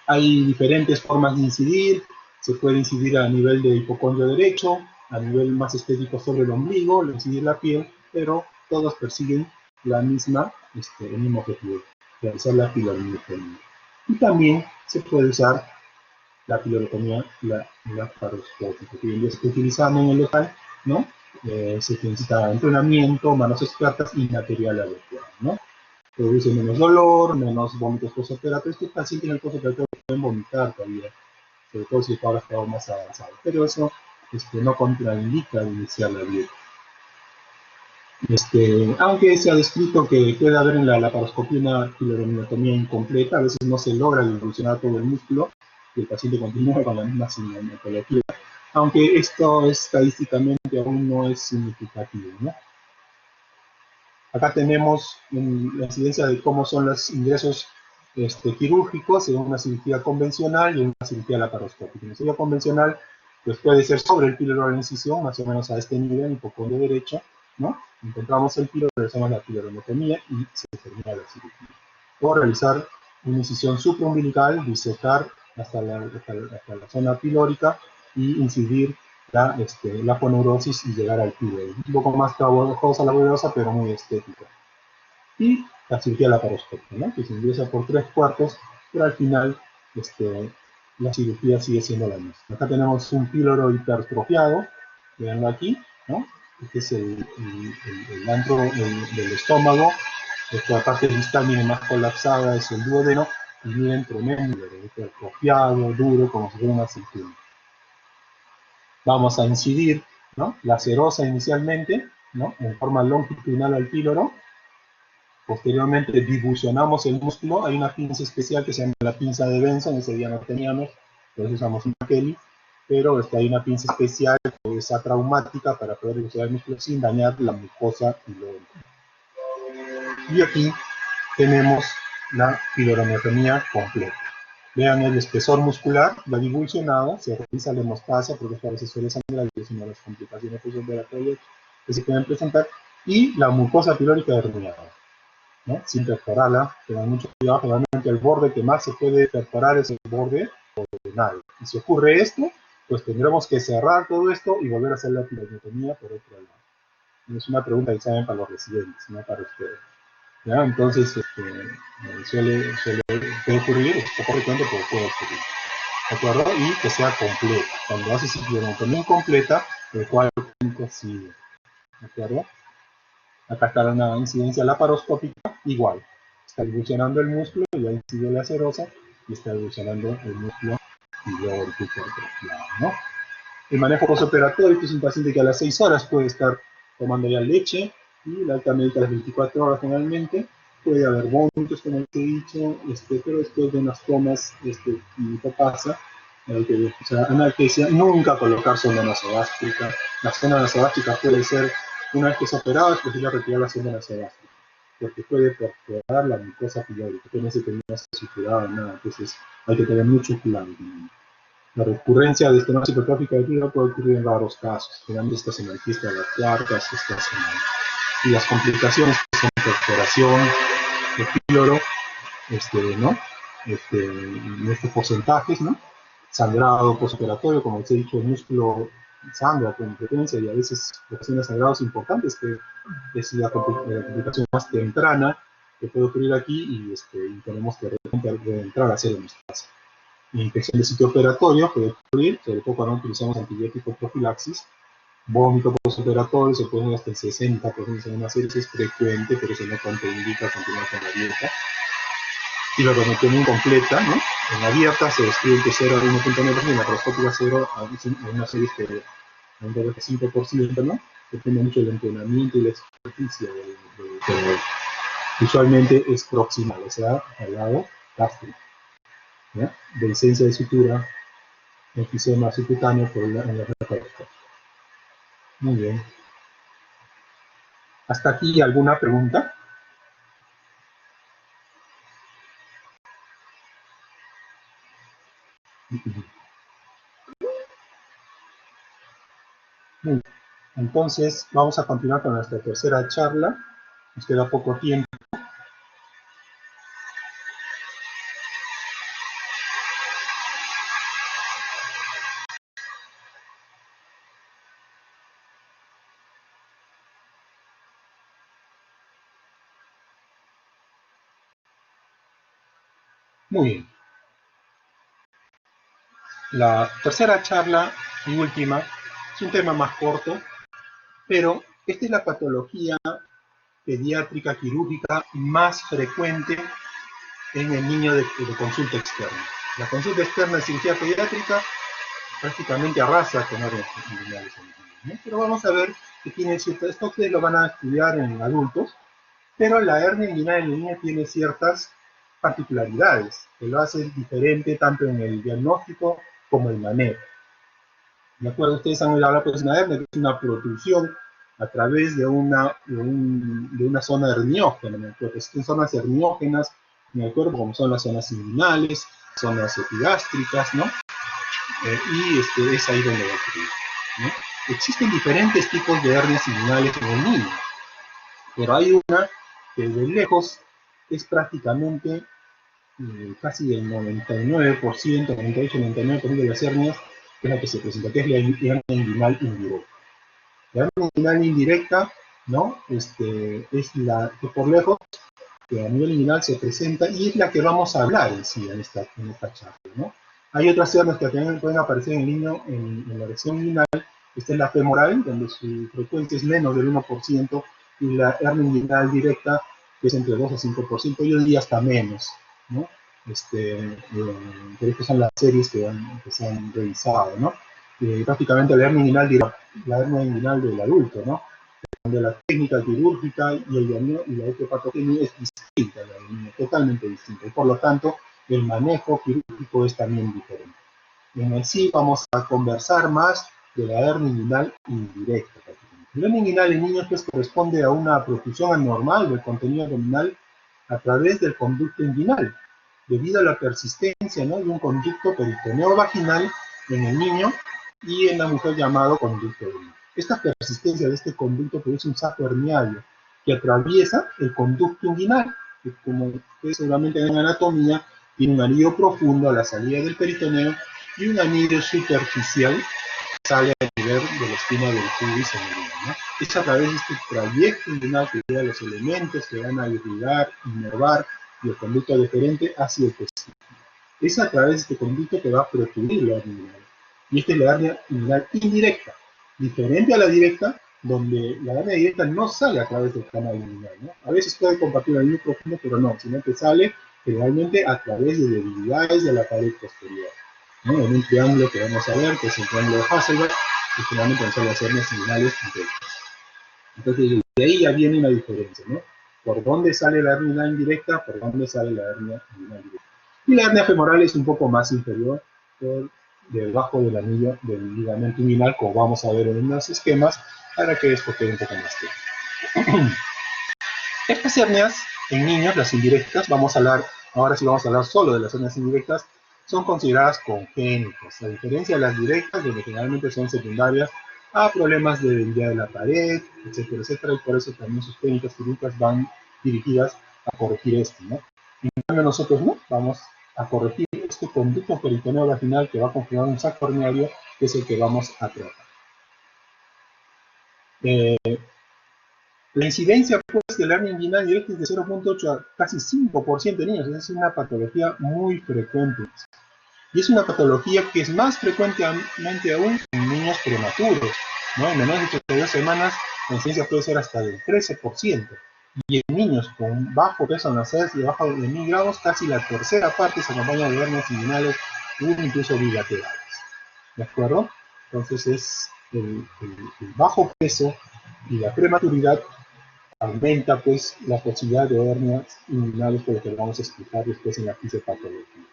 Hay diferentes formas de incidir. Se puede incidir a nivel de hipocondrio derecho, a nivel más estético sobre el ombligo, incidir la piel, pero todos persiguen el mismo objetivo, realizar la piloromiotomía. Y también se puede usar la pilorotomía laparoscópica, que ya se está utilizando en el local, ¿no? se necesita entrenamiento, manos expertas y material adecuado, ¿no? Produce menos dolor, menos vómitos postoperatorios. Estos pacientes en el postoperatorio pueden vomitar todavía, sobre todo si el cuadro ha estado más avanzado. Pero eso no contraindica iniciar la dieta. Aunque se ha descrito que puede haber en la laparoscopia una piloramiotomía incompleta, a veces no se logra dilucionar todo el músculo y el paciente continúa con la misma sintomatología, aunque esto estadísticamente aún no es significativo, ¿no? Acá tenemos la incidencia de cómo son los ingresos quirúrgicos en una cirugía convencional y en una cirugía laparoscópica. En la cirugía convencional, pues puede ser sobre el píloro de la incisión, más o menos a este nivel, un poco de derecho, ¿no? Encontramos el píloro, realizamos la piloronotomía y se termina la cirugía. O realizar una incisión supraumbilical, disecar hasta la zona pilórica y incidir la aponeurosis y llegar al píloro. Un poco más trabajosa, laboriosa, pero muy estética. Y la cirugía laparoscópica, ¿no? Que se ingresa por 3/4, pero al final la cirugía sigue siendo la misma. Acá tenemos un píloro hipertrofiado, veanlo aquí, ¿no? Este es el antro del estómago. Esta parte distal, miren, más colapsada es el duodeno, y miren, tremendo, hipertrofiado, duro, como si fuera una aceituna. Vamos a incidir, ¿no? La serosa inicialmente, ¿no? En forma longitudinal al píloro. Posteriormente difusionamos el músculo. Hay una pinza especial que se llama la pinza de Benson, ese día no teníamos, por eso usamos una Kelly, pero hay una pinza especial que es atraumática para poder difusionar el músculo sin dañar la mucosa pilórica. Y aquí tenemos la piloronotomía completa. Vean el espesor muscular, ya divulsionado, se realiza la hemostasia, porque a veces suele sangrar y es una de las complicaciones postoperatorias que se pueden presentar, y la mucosa pilórica herniada, ¿no? Sin perforarla, tengan mucho cuidado, generalmente el borde que más se puede perforar es el borde duodenal. Y si ocurre esto, pues tendremos que cerrar todo esto y volver a hacer la pilorotomía por otro lado. Es una pregunta que saben para los residentes, no para ustedes. ¿Ya? Entonces, puede ocurrir, es poco frecuente, pero puede ocurrir. ¿De acuerdo? Y que sea completa. Cuando haces ciclonotomía incompleta, el cuadro clínico sigue. ¿De acuerdo? Acá está una incidencia laparoscópica, igual. Está evolucionando el músculo, ya incidió la serosa, y está evolucionando el músculo y luego el hipertrofiado, ¿no? El manejo postoperatorio, que es un paciente que a las 6 horas puede estar tomando ya leche, y la alta médica a las 24 horas generalmente. Puede haber vómitos, como les he dicho, pero después de unas tomas, no pasa. O sea, analgesia, nunca colocar sonda nasogástrica. La sonda nasogástrica puede ser, una vez que es operado, es posible retirar la sonda nasogástrica, porque puede perforar la mucosa pilórica, que no se termina suturada, nada. Entonces hay que tener mucho cuidado. La recurrencia de estenosis hipertrófica de píloro puede ocurrir en raros casos, generalmente esta se manifiesta en la cuarta, sexta semana. Y las complicaciones son perforación de píloro, ¿no? En estos porcentajes, ¿no? Sangrado postoperatorio, como les he dicho, el músculo sangra con frecuencia y a veces ocasiones sangrados importantes, que es la complicación más temprana que puede ocurrir aquí, y tenemos que entrar a hacer hemostasia. Infección de sitio operatorio puede ocurrir, sobre todo cuando utilizamos antibiótico profilaxis. Vómito postoperatorio se puede ir hasta el 60% de una serie, es frecuente, pero eso no contraindica continuar con la dieta. Y la ronotomía incompleta, ¿no? En la abierta se describe que 0 a 1.9%, en la laparoscópica 0 a una serie que a un 5%, ¿no? Depende mucho del entrenamiento y la experticia del operador. Usualmente es proximal, o sea, al lado gástrico, ¿ya? De licencia de sutura, enfisema subcutáneo en la laparoscópica. Muy bien. ¿Hasta aquí alguna pregunta? Muy bien. Entonces, vamos a continuar con nuestra tercera charla. Nos queda poco tiempo. Muy bien. La tercera charla y última es un tema más corto, Pero esta es la patología pediátrica quirúrgica más frecuente en el niño de consulta externa. La consulta externa de cirugía pediátrica prácticamente arrasa con hernias inguinales en los niños, ¿no? Pero vamos a ver que tiene ciertas, esto ustedes lo van a estudiar en adultos, pero la hernia inguinal en el niño tiene ciertas particularidades que lo hacen diferente tanto en el diagnóstico como el manejo. ¿De acuerdo? Ustedes han oído hablar de una hernia, que es una protrusión a través de una zona herniógena en el cuerpo. Existen zonas herniógenas en el cuerpo, como son las zonas inguinales, zonas epigástricas, ¿no? Y es ahí donde va a ocurrir, ¿no? Existen diferentes tipos de hernias inguinales en el niño, pero hay una que de lejos es prácticamente casi el 99%, 98-99% de las hernias que es la que se presenta, que es la hernia inguinal indirecta. La hernia inguinal indirecta, ¿no? Es la que por lejos, que a nivel inguinal se presenta y es la que vamos a hablar en sí en esta charla, ¿no? Hay otras hernias que también pueden aparecer en el niño en la lesión inguinal. Esta es la femoral, donde su frecuencia es menos del 1%, y la hernia inguinal directa, que es entre 2 a 5%, y hoy día hasta menos, ¿no? Pero estas son las series que se han revisado, ¿no? Prácticamente la hernia inguinal del adulto, ¿no? Donde la técnica quirúrgica y la etiopatogenia es distinta, totalmente distinta, y por lo tanto el manejo quirúrgico es también diferente. En sí vamos a conversar más de la hernia inguinal indirecta. La hernia inguinal en niños pues corresponde a una protrusión anormal del contenido abdominal a través del conducto inguinal, debido a la persistencia, ¿no?, de un conducto peritoneo vaginal en el niño y en la mujer llamado conducto urinario. Esta persistencia de este conducto produce un saco herniario que atraviesa el conducto inguinal, que como ustedes seguramente ven en anatomía, tiene un anillo profundo a la salida del peritoneo y un anillo superficial que sale a nivel de la espina del pubis en el niño, ¿no? Es a través de este trayecto inguinal que lleva los elementos que van a irrigar, innervar y el conducto deferente hacia el testículo. Es a través de este conducto que va a protruir la hernia inguinal. Y esta es la hernia inguinal indirecta, diferente a la directa, donde la hernia directa no sale a través del canal inguinal, ¿no? A veces puede compartir el anillo profundo, pero no, sino que sale generalmente a través de debilidades de la pared posterior, ¿no? En un triángulo que vamos a ver, que es el triángulo de Hasselbalch, que generalmente son las hernias inguinales indirectas. Entonces, de ahí ya viene una diferencia, ¿no? ¿Por dónde sale la hernia indirecta? ¿Por dónde sale la hernia inguinal directa? Y la hernia femoral es un poco más inferior, por debajo del anillo del ligamento inguinal, como vamos a ver en unos esquemas, para que esto quede un poco más claro. Estas hernias en niños, las indirectas, ahora sí vamos a hablar solo de las hernias indirectas, son consideradas congénitas, a diferencia de las directas, donde generalmente son secundarias a problemas de debilidad de la pared, etcétera, etcétera, y por eso también sus técnicas quirúrgicas van dirigidas a corregir esto, ¿no? En cambio nosotros no, vamos a corregir este conducto peritoneo vaginal que va a configurar un saco herniario, que es el que vamos a tratar. La incidencia pues, de la hernia inguinal directa es de 0.8 a casi 5% de niños, es una patología muy frecuente. Y es una patología que es más frecuentemente aún en niños prematuros, ¿no? En menores de 82 semanas, la incidencia puede ser hasta del 13%. Y en niños con bajo peso al nacer y bajo de 1000 gramos, casi la tercera parte se acompaña de hernias inguinales o incluso bilaterales. ¿De acuerdo? Entonces es el bajo peso y la prematuridad aumenta pues la posibilidad de hernias inguinales, por lo que vamos a explicar después en la fisiopatología.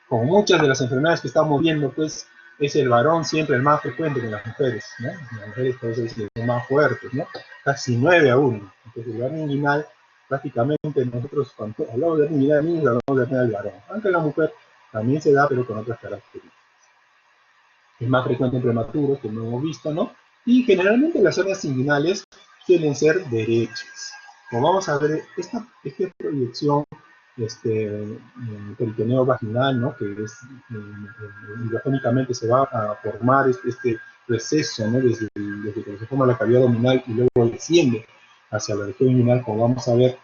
Como muchas de las enfermedades que estamos viendo, pues es el varón siempre el más frecuente que las mujeres, ¿no? Las mujeres por eso son más fuertes, ¿no? Casi 9 a 1. Entonces la hernia inguinal, prácticamente nosotros cuando hablamos de hernia inguinal niños, hablamos de hernia del varón. Aunque la mujer también se da, pero con otras características. Es más frecuente en prematuros, como hemos visto, ¿no? Y generalmente las hernias inguinales suelen ser derechas. Como vamos a ver, esta proyección peritoneo vaginal, ¿no? Que es hidrogénicamente se va a formar este receso, ¿no? Desde que se forma la cavidad abdominal y luego desciende hacia la región inguinal, como vamos a ver,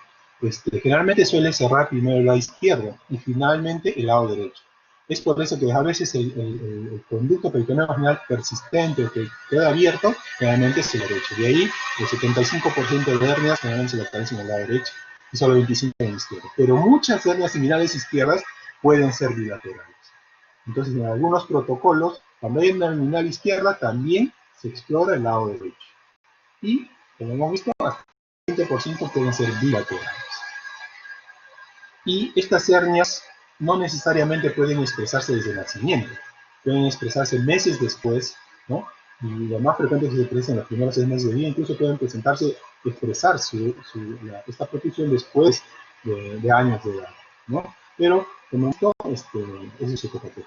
generalmente suele cerrar primero el lado izquierdo y finalmente el lado derecho. Es por eso que a veces el conducto peritoneal vaginal persistente o que queda abierto, generalmente es el derecho. De ahí, el 75% de hernias generalmente se localizan en el lado derecho y solo 25% en el izquierdo. Pero muchas hernias similares izquierdas pueden ser bilaterales. Entonces, en algunos protocolos, cuando hay una inguinal izquierda, también se explora el lado derecho. Y, como hemos visto, hasta el 20% pueden ser bilaterales. Y estas hernias no necesariamente pueden expresarse desde el nacimiento, pueden expresarse meses después, ¿no? Y lo más frecuente es que se expresen en los primeros 6 meses de vida, incluso pueden expresar esta protrusión después de años de edad, ¿no? Pero, como esto, eso es otro patrón.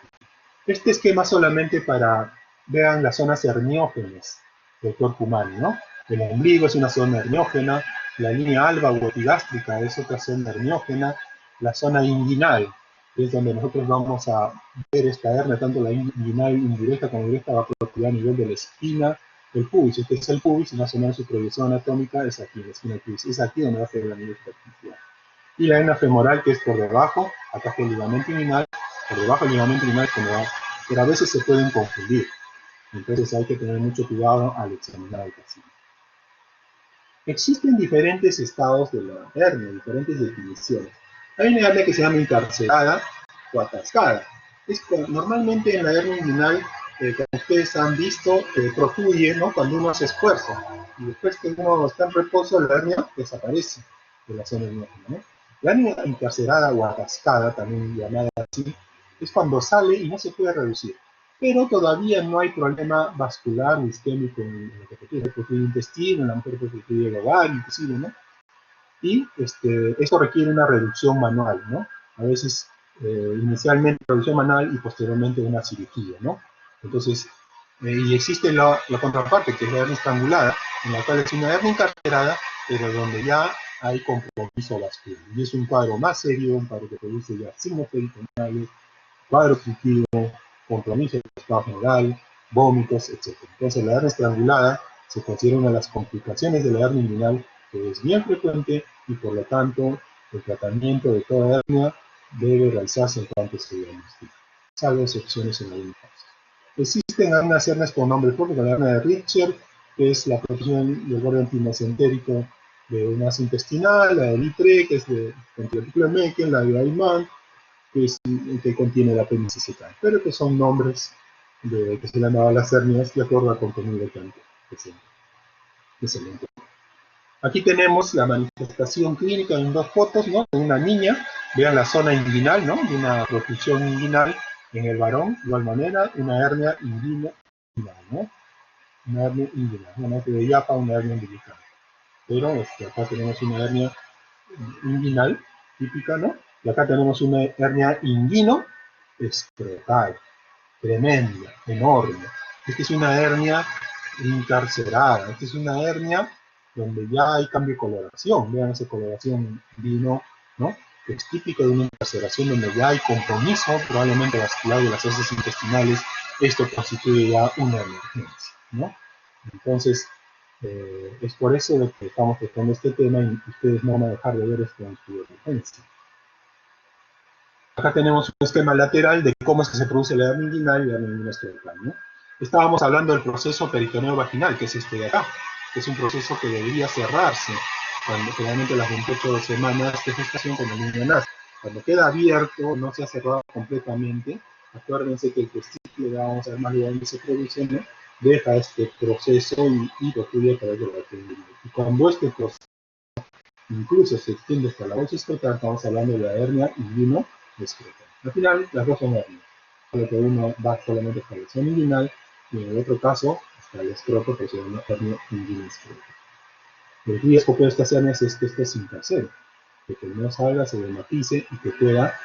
Este esquema solamente para, vean las zonas herniógenas del cuerpo humano, ¿no? El ombligo es una zona herniógena, la línea alba o epigástrica es otra zona herniógena, la zona inguinal, que es donde nosotros vamos a ver esta hernia, tanto la inguinal indirecta como directa, va a procurar a nivel de la espina del pubis. Este es el pubis, y más o menos su proyección anatómica es aquí, en la esquina del pubis. Es aquí donde va a ser la nivel superficial. Y la hernia femoral, que es por debajo, acá está el ligamento inguinal, por debajo del ligamento inguinal, pero a veces se pueden confundir. Entonces hay que tener mucho cuidado al examinar al paciente. Existen diferentes estados de la hernia, diferentes definiciones. Hay una hernia que se llama encarcelada o atascada. Normalmente en la hernia inguinal, como ustedes han visto, protruye, ¿no?, cuando uno se esfuerza. Y después que uno está en reposo, la hernia desaparece de la zona inguinal, ¿no? La hernia encarcelada o atascada, también llamada así, es cuando sale y no se puede reducir. Pero todavía no hay problema vascular o isquémico en lo que refiere al intestino, en la mujer que refiere el ovario, inclusive, ¿no? Y esto requiere una reducción manual, ¿no? A veces, inicialmente reducción manual y posteriormente una cirugía, ¿no? Entonces, y existe la contraparte, que es la hernia estrangulada, en la cual es una hernia encarcerada, pero donde ya hay compromiso vascular. Y es un cuadro más serio, un cuadro que produce ya signos peritoneales, cuadro obstructivo, compromiso del estado general, vómitos, etc. Entonces, la hernia estrangulada se considera una de las complicaciones de la hernia inguinal, que es bien frecuente y por lo tanto el tratamiento de toda hernia debe realizarse en cuanto se diagnostica, salvo excepciones en algunos casos. Existen algunas hernias con nombre propio, como la hernia de Richter, que es la protrusión del borde antimesentérico de un masa intestinal, la de Litre, que es de ventricular Meckel, la de Ayman, que contiene la apéndice CK, pero que son nombres que se le han dado a las hernias de acuerdo al contenido que se le encuentra. Aquí tenemos la manifestación clínica en dos fotos, ¿no? En una niña, vean la zona inguinal, ¿no? De una protrusión inguinal. En el varón, de igual manera, una hernia inguinal, ¿no? Una hernia inguinal, una hernia de yapa, una hernia umbilical. Pero acá tenemos una hernia inguinal típica, ¿no? Y acá tenemos una hernia inguino-escrotal, tremenda, enorme. Esta es una hernia encarcerada, esta es una hernia donde ya hay cambio de coloración. Vean esa coloración vino, ¿no? Que es típico de una encarceración donde ya hay compromiso, probablemente vascular de las heces intestinales. Esto constituye ya una emergencia, ¿no? Entonces, es por eso de que estamos tratando este tema y ustedes no van a dejar de ver esto en su emergencia. Acá tenemos un esquema lateral de cómo es que se produce la hernia inguinal y la hernia inguinoescrotal, ¿no? Estábamos hablando del proceso peritoneo vaginal, que es este de acá, que es un proceso que debería cerrarse generalmente las 28 semanas de gestación cuando el niño nace. Cuando queda abierto, no se ha cerrado completamente, acuérdense que el testículo, ya vamos a ver más de dónde se produce, ¿no? Deja este proceso y protruye a través de la hernia inguinal. Y cuando este proceso incluso se extiende hasta la bolsa escrotal, estamos hablando de la hernia inguino-escrotal. Al final, las dos son hernias, solo que uno va solamente hasta la zona inguinal y en el otro caso hasta el escroto, que se llama hernia inguino-escrotal. El riesgo de estas hernias es que esto se intercede, que no salga, se dermatice y que pueda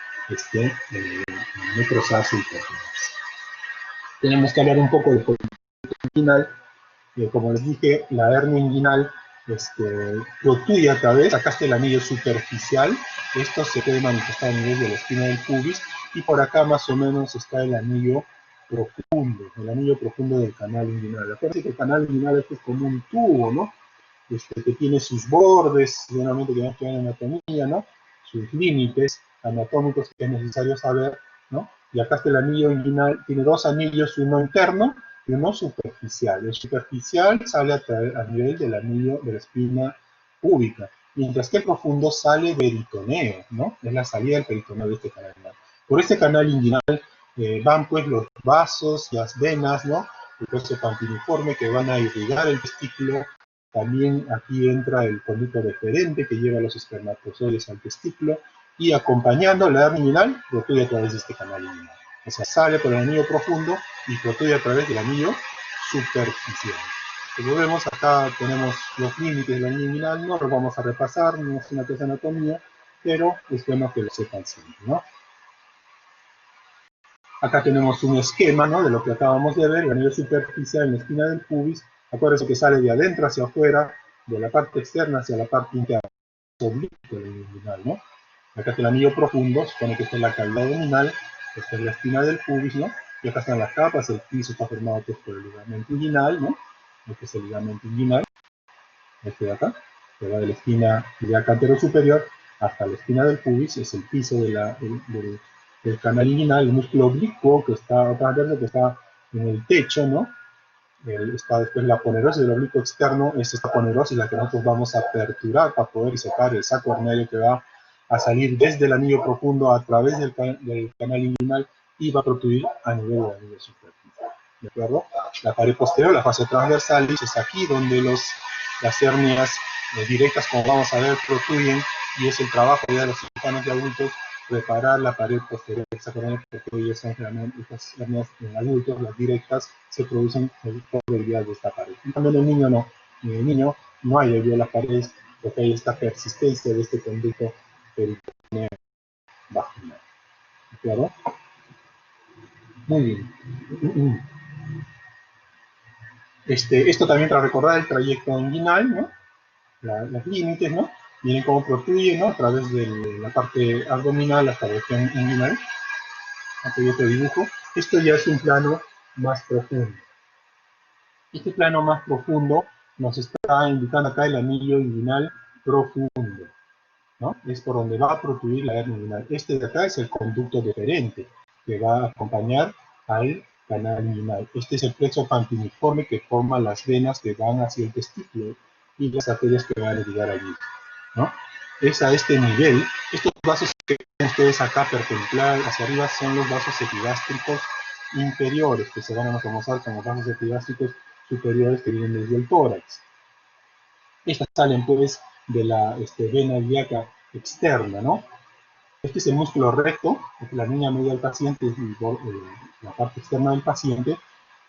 necrosarse y perforarse. Tenemos que hablar un poco del político inguinal. Como les dije, la hernia inguinal protruye a través, acá está el anillo superficial, esto se puede manifestar a nivel de la esquina del pubis, y por acá más o menos está el anillo profundo del canal inguinal. Acuérdense que el canal inguinal es como un tubo, ¿no? Que tiene sus bordes, seguramente que no en anatomía, ¿no? Sus límites anatómicos que es necesario saber, ¿no? Y acá está el anillo inguinal, tiene dos anillos, uno interno y uno superficial. El superficial sale a nivel del anillo de la espina púbica, mientras que el profundo sale peritoneo, ¿no? Es la salida del peritoneo de este canal inguinal. Por este canal inguinal van pues los vasos, las venas, ¿no? El hueso pampiniforme que van a irrigar el testículo. También aquí entra el conducto deferente que lleva los espermatozoides al testículo y acompañando la hernia inguinal protruye a través de este canal inguinal. O sea, sale por el anillo profundo y protruye a través del anillo superficial. Como vemos, acá tenemos los límites del anillo inguinal, no los vamos a repasar, no es una clase de anatomía, pero es bueno que lo sepan siempre, ¿no? Acá tenemos un esquema, ¿no?, de lo que acabamos de ver, el anillo superficial en la esquina del pubis. Acuérdense que sale de adentro hacia afuera, de la parte externa hacia la parte interna, oblicuo del anillo inguinal, ¿no? Acá está el anillo profundo, supone que esta es la cavidad abdominal, esta es la espina del pubis, ¿no? Y acá están las capas, el piso está formado pues, por el ligamento inguinal, ¿no? Este es el ligamento inguinal, este de acá, que va de la espina ilíaca anterosuperior hasta la espina del pubis, es el piso del canal inguinal, el músculo oblicuo que está en el techo, ¿no? Está después la aponerosis del oblicuo externo, es esta aponerosis la que nosotros vamos a aperturar para poder sacar el saco hernario que va a salir desde el anillo profundo a través del canal inguinal y va a protruir a nivel del anillo superficial. ¿De acuerdo? La pared posterior, la fase transversal, es aquí donde las hernias directas, como vamos a ver, protruyen y es el trabajo ya de los cirujanos y adultos reparar la pared posterior del saco hernario, porque ellas son generalmente estas hernias en adultos, las directas, se producen por debilidad de esta pared. En cambio, en el niño no. En el niño no hay debilidad de las paredes porque hay esta persistencia de este conducto peritoneo vaginal. ¿Claro? Muy bien. Esto también para recordar el trayecto inguinal, ¿no? Los límites, ¿no? Miren cómo protruye, ¿no? A través de la parte abdominal hasta la región inguinal. Aquí yo te dibujo. Esto ya es un plano más profundo. Este plano más profundo nos está indicando acá el anillo inguinal profundo, ¿no? Es por donde va a protruir la hernia inguinal. Este de acá es el conducto deferente que va a acompañar al canal inguinal. Este es el plexo pampiniforme que forma las venas que van hacia el testículo y las arterias que van a llegar allí, ¿no? Es a este nivel, estos vasos que ven ustedes acá perpendicular hacia arriba son los vasos epigástricos inferiores, que se van a conocer como vasos epigástricos superiores que vienen desde el tórax. Estas salen pues de la vena ilíaca externa, ¿no? Este es el músculo recto, es la línea media del paciente y la parte externa del paciente.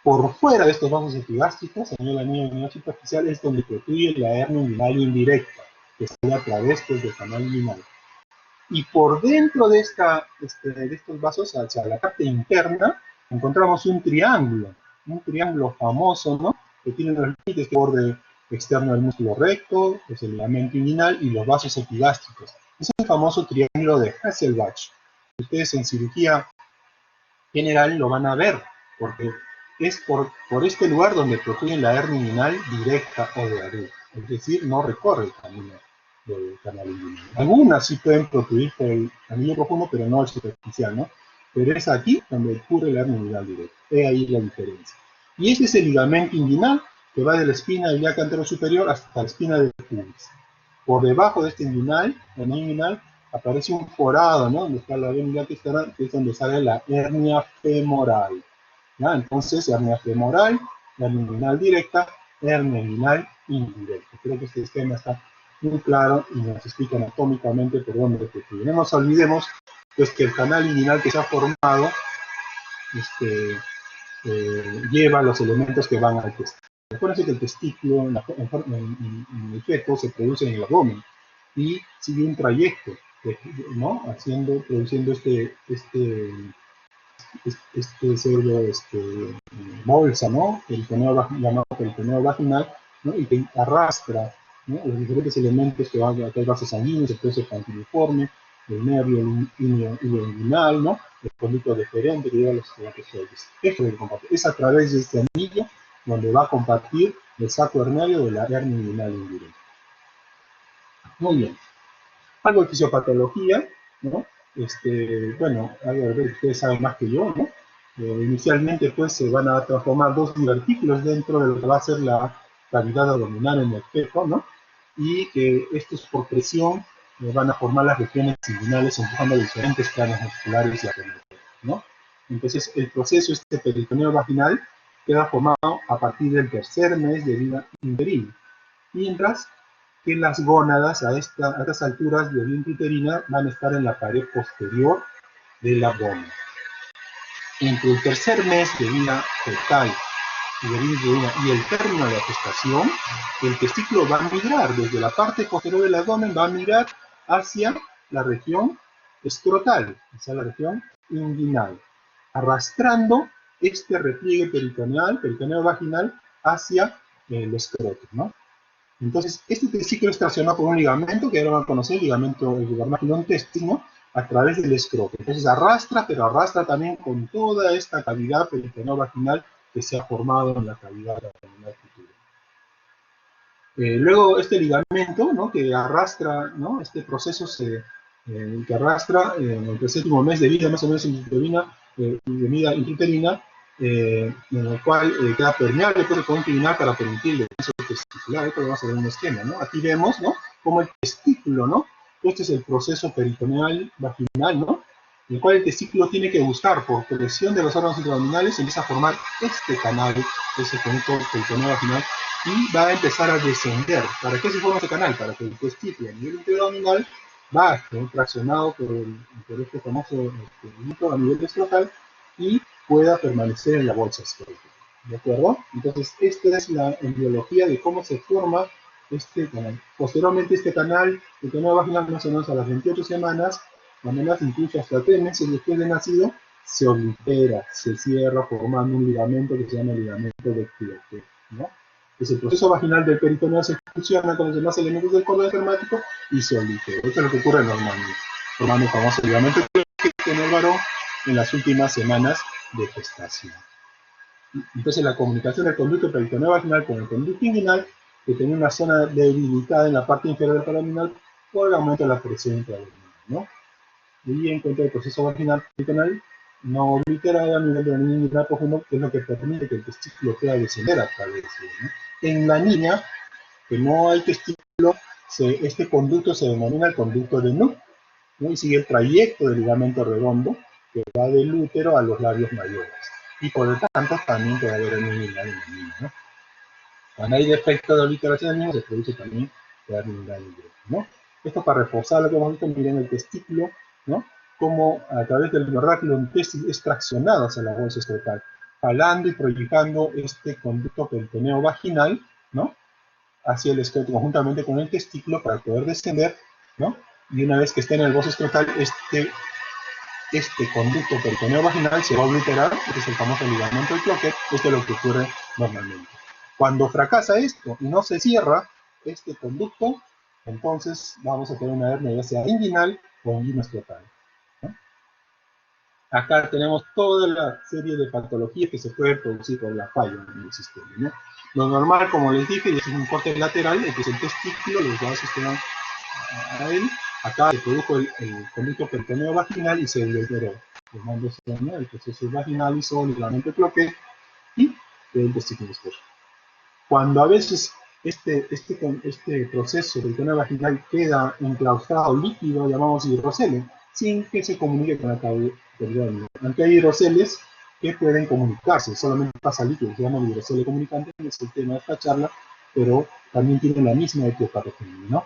Por fuera de estos vasos epigástricos, en la línea inguinal superficial, es donde protruye la hernia inguinal indirecta, que sale a través pues, del canal inguinal. Y por dentro de estos vasos, hacia la parte interna, encontramos un triángulo famoso, ¿no? Que tiene los límites, el borde externo del músculo recto, es el ligamento inguinal y los vasos epigástricos. Es el famoso triángulo de Hasselbalch. Ustedes en cirugía general lo van a ver, porque es por este lugar donde protruyen la hernia inguinal directa o de adulto. Es decir, no recorre el camino del canal inguinal. Algunas sí pueden protruir por el anillo profundo, pero no el superficial, ¿no? Pero es aquí donde ocurre la hernia inguinal directa. He ahí la diferencia. Y este es el ligamento inguinal que va de la espina ilíaca anterosuperior hasta la espina del pubis. Por debajo de este inguinal, el anillo inguinal, aparece un forado, ¿no? Donde está la vena ilíaca externa, que es donde sale la hernia femoral. ¿Ya? Entonces, hernia femoral, hernia inguinal directa, hernia inguinal indirecta. Creo que este esquema está muy claro y nos explica anatómicamente por dónde protruye. No nos olvidemos pues, que el canal inguinal que se ha formado lleva los elementos que van al testículo. Acuérdense que el testículo en el feto se produce en el abdomen y sigue un trayecto, ¿no? Produciendo pseudo bolsa, ¿no? Llamado peritoneo vaginal, ¿no? Y que arrastra, ¿no? Los diferentes elementos que van a los vasos sanguíneos, el proceso pantiforme, el nervio inguinal, ¿no? El conducto deferente que lleva los espermatozoides. Esto es lo que comparte. Es a través de este anillo donde va a compartir el saco hernario de la hernia inguinal indirecta. Muy bien. Algo de fisiopatología, ¿no? bueno, a ver, ustedes saben más que yo, ¿no? Inicialmente, pues, se van a transformar dos divertículos dentro de lo que va a ser la cavidad abdominal en el feto, ¿no? Y que estos, por presión, van a formar las regiones inguinales empujando diferentes planos musculares y abdominales, ¿no? Entonces, el proceso, peritoneo vaginal, queda formado a partir del tercer mes de vida intrauterina, mientras que las gónadas a estas alturas de vida intrauterina van a estar en la pared posterior del abdomen. Entre el tercer mes de vida fetal y el término de la gestación, el testículo va a migrar desde la parte posterior del abdomen, va a migrar hacia la región escrotal, hacia la región inguinal, arrastrando este repliegue peritoneo vaginal hacia el escroto, ¿no? Entonces, este testículo es traccionado por un ligamento, que ahora van a conocer, el ligamento intestino, a través del escroto. Entonces arrastra, pero arrastra también con toda esta cavidad peritoneo vaginal que se ha formado en la cavidad abdominal futura. Luego este ligamento, ¿no?, que arrastra, ¿no?, este proceso que arrastra en el séptimo mes de vida, más o menos de vida intrauterina, en el cual queda permeable por el colon inguinal para permitir el descenso testicular. Esto lo vamos a ver en un esquema, ¿no? Aquí vemos, ¿no?, como el testículo, ¿no? Este es el proceso peritoneal vaginal, ¿no?, en el cual el testículo tiene que buscar, por presión de los órganos intraabdominales, empieza a formar este canal, ese conducto peritoneo vaginal, y va a empezar a descender. ¿Para qué se forma este canal? Para que el testículo a nivel intraabdominal baje, traccionado por este famoso hilito a nivel escrotal, y pueda permanecer en la bolsa escrotal. ¿De acuerdo? Entonces, esta es la embriología de cómo se forma este canal. Posteriormente, este canal, el canal vaginal, más o menos a las 28 semanas, además incluso hasta 3 meses después de nacido, se oblitera, se cierra formando un ligamento que se llama ligamento de Cloquet, ¿no? Entonces, el proceso vaginal del peritoneo se fusiona con los demás elementos del cordón espermático y se oblitera. Esto es lo que ocurre normalmente, formando el famoso ligamento de Cloquet en el varón en las últimas semanas de gestación. Entonces, la comunicación del conducto peritoneo vaginal con el conducto inguinal, que tiene una zona debilitada en la parte inferior del abdominal por el aumento de la presión intraabdominal, ¿no? Y encuentra el proceso vaginal peritonal no obliterado a nivel de la niña inguinal profundo, que es lo que permite que el testículo pueda descender a través de él, ¿no? En la niña, que no hay testículo, este conducto se denomina el conducto de Nutt, ¿no? Y sigue el trayecto del ligamento redondo que va del útero a los labios mayores. Y por lo tanto, también puede haber hernia inguinal en la niña, ¿no? Cuando hay defecto de obliteración en la niña, se produce también hernia inguinal, ¿no? Esto para reforzar lo que hemos visto, miren el testículo, ¿no?, como a través del vernáculo intestino es traccionado hacia la bolsa escrotal, jalando y proyectando este conducto peritoneo vaginal, ¿no?, hacia el escroto conjuntamente con el testículo para poder descender, ¿no? Y una vez que esté en el bolso escrotal, este conducto peritoneo vaginal se va a obliterar, este es el famoso ligamento de Cloquet. Esto es lo que ocurre normalmente. Cuando fracasa esto y no se cierra este conducto, entonces vamos a tener una hernia ya sea inguinal o inguinoescrotal, ¿no? Acá tenemos toda la serie de patologías que se pueden producir por la falla en el sistema, ¿no? Lo normal, como les dije, es un corte lateral, entonces el testículo, los vasos que van a él, acá se produjo el conducto peritoneo vaginal y se liberó, formándose el proceso vaginal y el ligamento de Cloquet y el testículo escrotal. Cuando a veces este proceso peritoneo vaginal queda enclaustrado líquido, llamamos hidrocele, sin que se comunique con la cavidad. Aunque hay hidroceles que pueden comunicarse, solamente pasa líquido, se llama hidrocele comunicante, que es el tema de esta charla, pero también tienen la misma etiopatogenia, ¿no?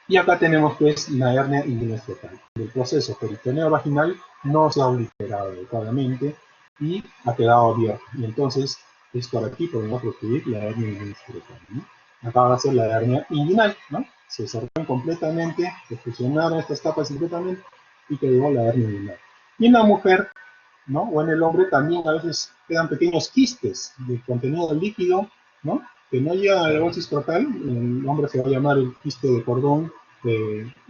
Y acá tenemos pues la hernia inguinoescrotal. El proceso peritoneo vaginal no se ha obliterado adecuadamente y ha quedado abierto. Y entonces es por aquí podemos producir la hernia inguinoescrotal, ¿no? Acá va a ser la hernia inguinal, ¿no? Se cerraron completamente, se fusionaron estas capas completamente y quedó la hernia inguinal. Y en la mujer, ¿no?, o en el hombre también a veces quedan pequeños quistes de contenido líquido, ¿no?, que no llega a la bolsa escrotal. En el hombre se va a llamar el quiste de cordón,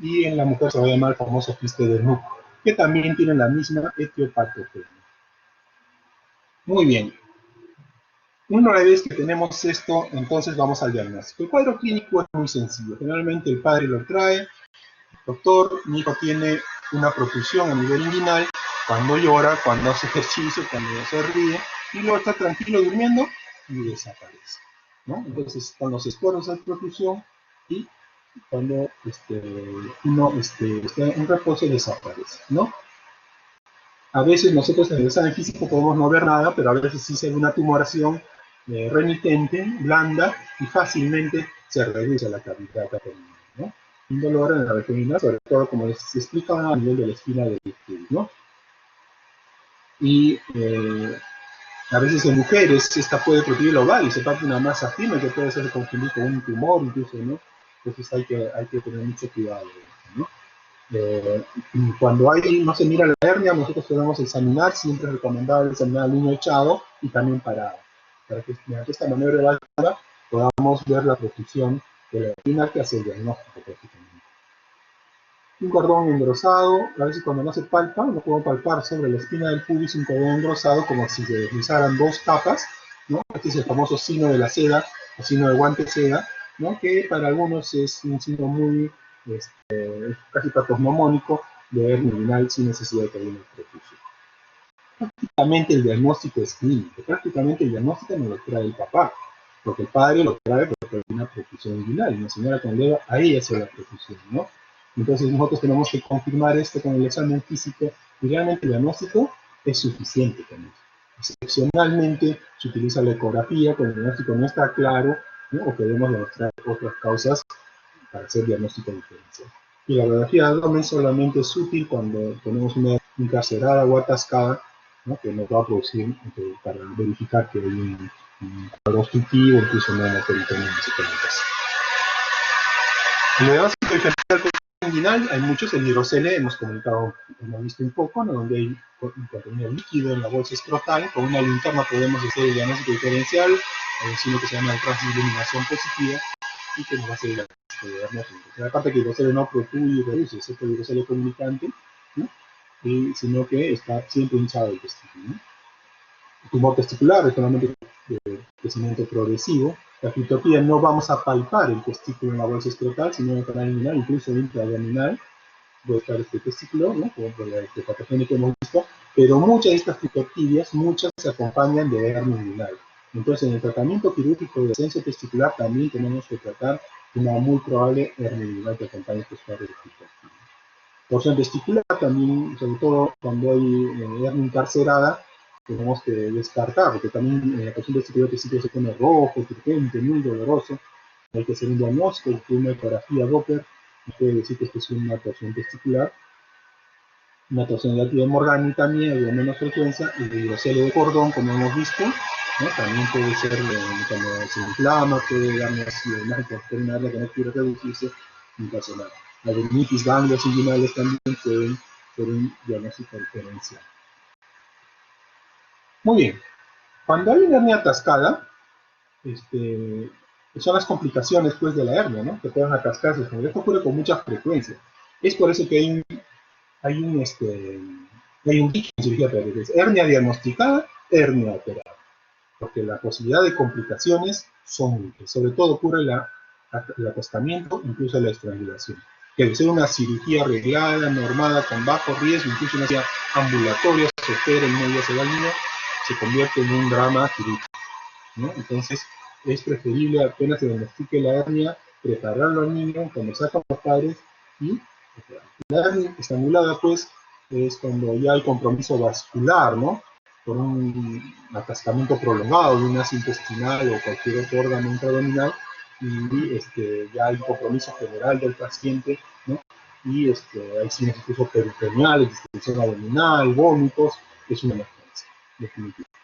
y en la mujer se va a llamar el famoso quiste de Nutt, que también tiene la misma etiopatogenia. Muy bien. Una vez que tenemos esto, entonces vamos al diagnóstico. El cuadro clínico es muy sencillo. Generalmente el padre lo trae, doctor, mi hijo tiene una protusión a nivel inguinal cuando llora, cuando hace ejercicio, cuando se ríe, y luego está tranquilo durmiendo y desaparece, ¿no? Entonces, cuando se explora esa protusión y cuando uno está en reposo desaparece, ¿no? A veces nosotros en el examen físico podemos no ver nada, pero a veces sí se ve una tumoración remitente, blanda, y fácilmente se reduce la cavidad abdominal, ¿no? Un dolor en la abdominal, sobre todo como se explica a nivel de la espina del pubis, ¿no? Y a veces en mujeres esta puede producir el ovario, se parte una masa firme que puede ser confundido con un tumor incluso, ¿no? Entonces hay que tener mucho cuidado, ¿no? Cuando no se mira la hernia, nosotros podemos examinar, siempre es recomendable examinar al niño echado y también parado, para que mediante esta maniobra evaluada podamos ver la profusión de la espina que hace el diagnóstico prácticamente. Un cordón engrosado, a veces cuando no se palpa, lo puedo palpar sobre la espina del pubis un cordón engrosado como si se deslizaran dos capas, ¿no? Este es el famoso signo de la seda, o signo de guante seda, ¿no? Que para algunos es un signo muy casi patognomónico de hernia inguinal sin necesidad de que haya una protusión. Prácticamente el diagnóstico es clínico, prácticamente el diagnóstico no lo trae el papá, porque el padre lo trae porque tiene una protusión inguinal, y la señora con Leva, a ella se la protusión, ¿no? Entonces nosotros tenemos que confirmar esto con el examen físico, y realmente el diagnóstico es suficiente con eso. Excepcionalmente se utiliza la ecografía, cuando el diagnóstico no está claro, ¿no? O queremos demostrar otras causas para hacer diagnóstico diferencial. Y la radiografía de abdomen solamente es útil cuando tenemos una encarcerada o atascada, ¿no? Que nos va a producir para verificar que hay un cuadro obstructivo, incluso una peritoneo en ese caso. En el diagnóstico diferencial inguinal hay muchos, el hidrocele hemos visto un poco, ¿no? Donde hay un contenido líquido en la bolsa escrotal, con una linterna podemos hacer el diagnóstico diferencial, hay un signo que se llama de transiluminación positiva, y que nos va a hacer el diagnóstico. Aparte que el hidrocele no protruye y reduce, es el hidrocele comunicante, ¿no? Sino que está siempre hinchado el testículo, ¿no? El tumor testicular es solamente de crecimiento progresivo. La criptopía no vamos a palpar el testículo en la bolsa escrotal, sino en el canal inguinal, incluso intraabdominal puede estar este testículo, ¿no? Como por la patogenia que hemos visto, pero muchas de estas criptopidias, muchas se acompañan de hernia inguinal. Entonces, en el tratamiento quirúrgico de descenso testicular también tenemos que tratar una muy probable hernia inguinal que acompañe estos cuadros de criptopidia. Torsión testicular también, sobre todo cuando hay hernia encarcerada, tenemos que descartar, porque también en la torsión testicular se pone rojo, turgente, muy doloroso. Hay que hacer un diagnóstico, una ecografía Doppler, puede decir que esto es una torsión testicular. Una torsión de la Morgani también, de menos frecuencia, y el hidrocele de cordón, como hemos visto, ¿no? También puede ser cuando se inflama, puede darnos la imagen por una área que no quiere reducirse, inflacionar. La dermitis, ganglios inguinales también pueden ser un diagnóstico diferencial. Muy bien, cuando hay una hernia atascada, son las complicaciones pues, de la hernia, ¿no? Que pueden atascarse. Esto ocurre con mucha frecuencia. Es por eso que hay un dicho en cirugía pediátrica, es hernia diagnosticada, hernia operada, porque la posibilidad de complicaciones son múltiples, sobre todo ocurre el acostamiento, incluso la estrangulación, que de ser una cirugía arreglada, normada, con bajo riesgo, incluso una cirugía ambulatoria, se opera y no ya se va al niño, se convierte en un drama quirúrgico, ¿no? Entonces es preferible apenas se diagnostique la hernia, prepararlo al niño, conversar con los padres y la hernia estrangulada, pues, es cuando ya hay compromiso vascular, ¿no? Por un atascamiento prolongado de un ácido intestinal o cualquier otro órgano intraabdominal, y ya hay compromiso general del paciente, ¿no? Y hay signos incluso peritoneales, distensión abdominal, vómitos, es una emergencia, definitivamente.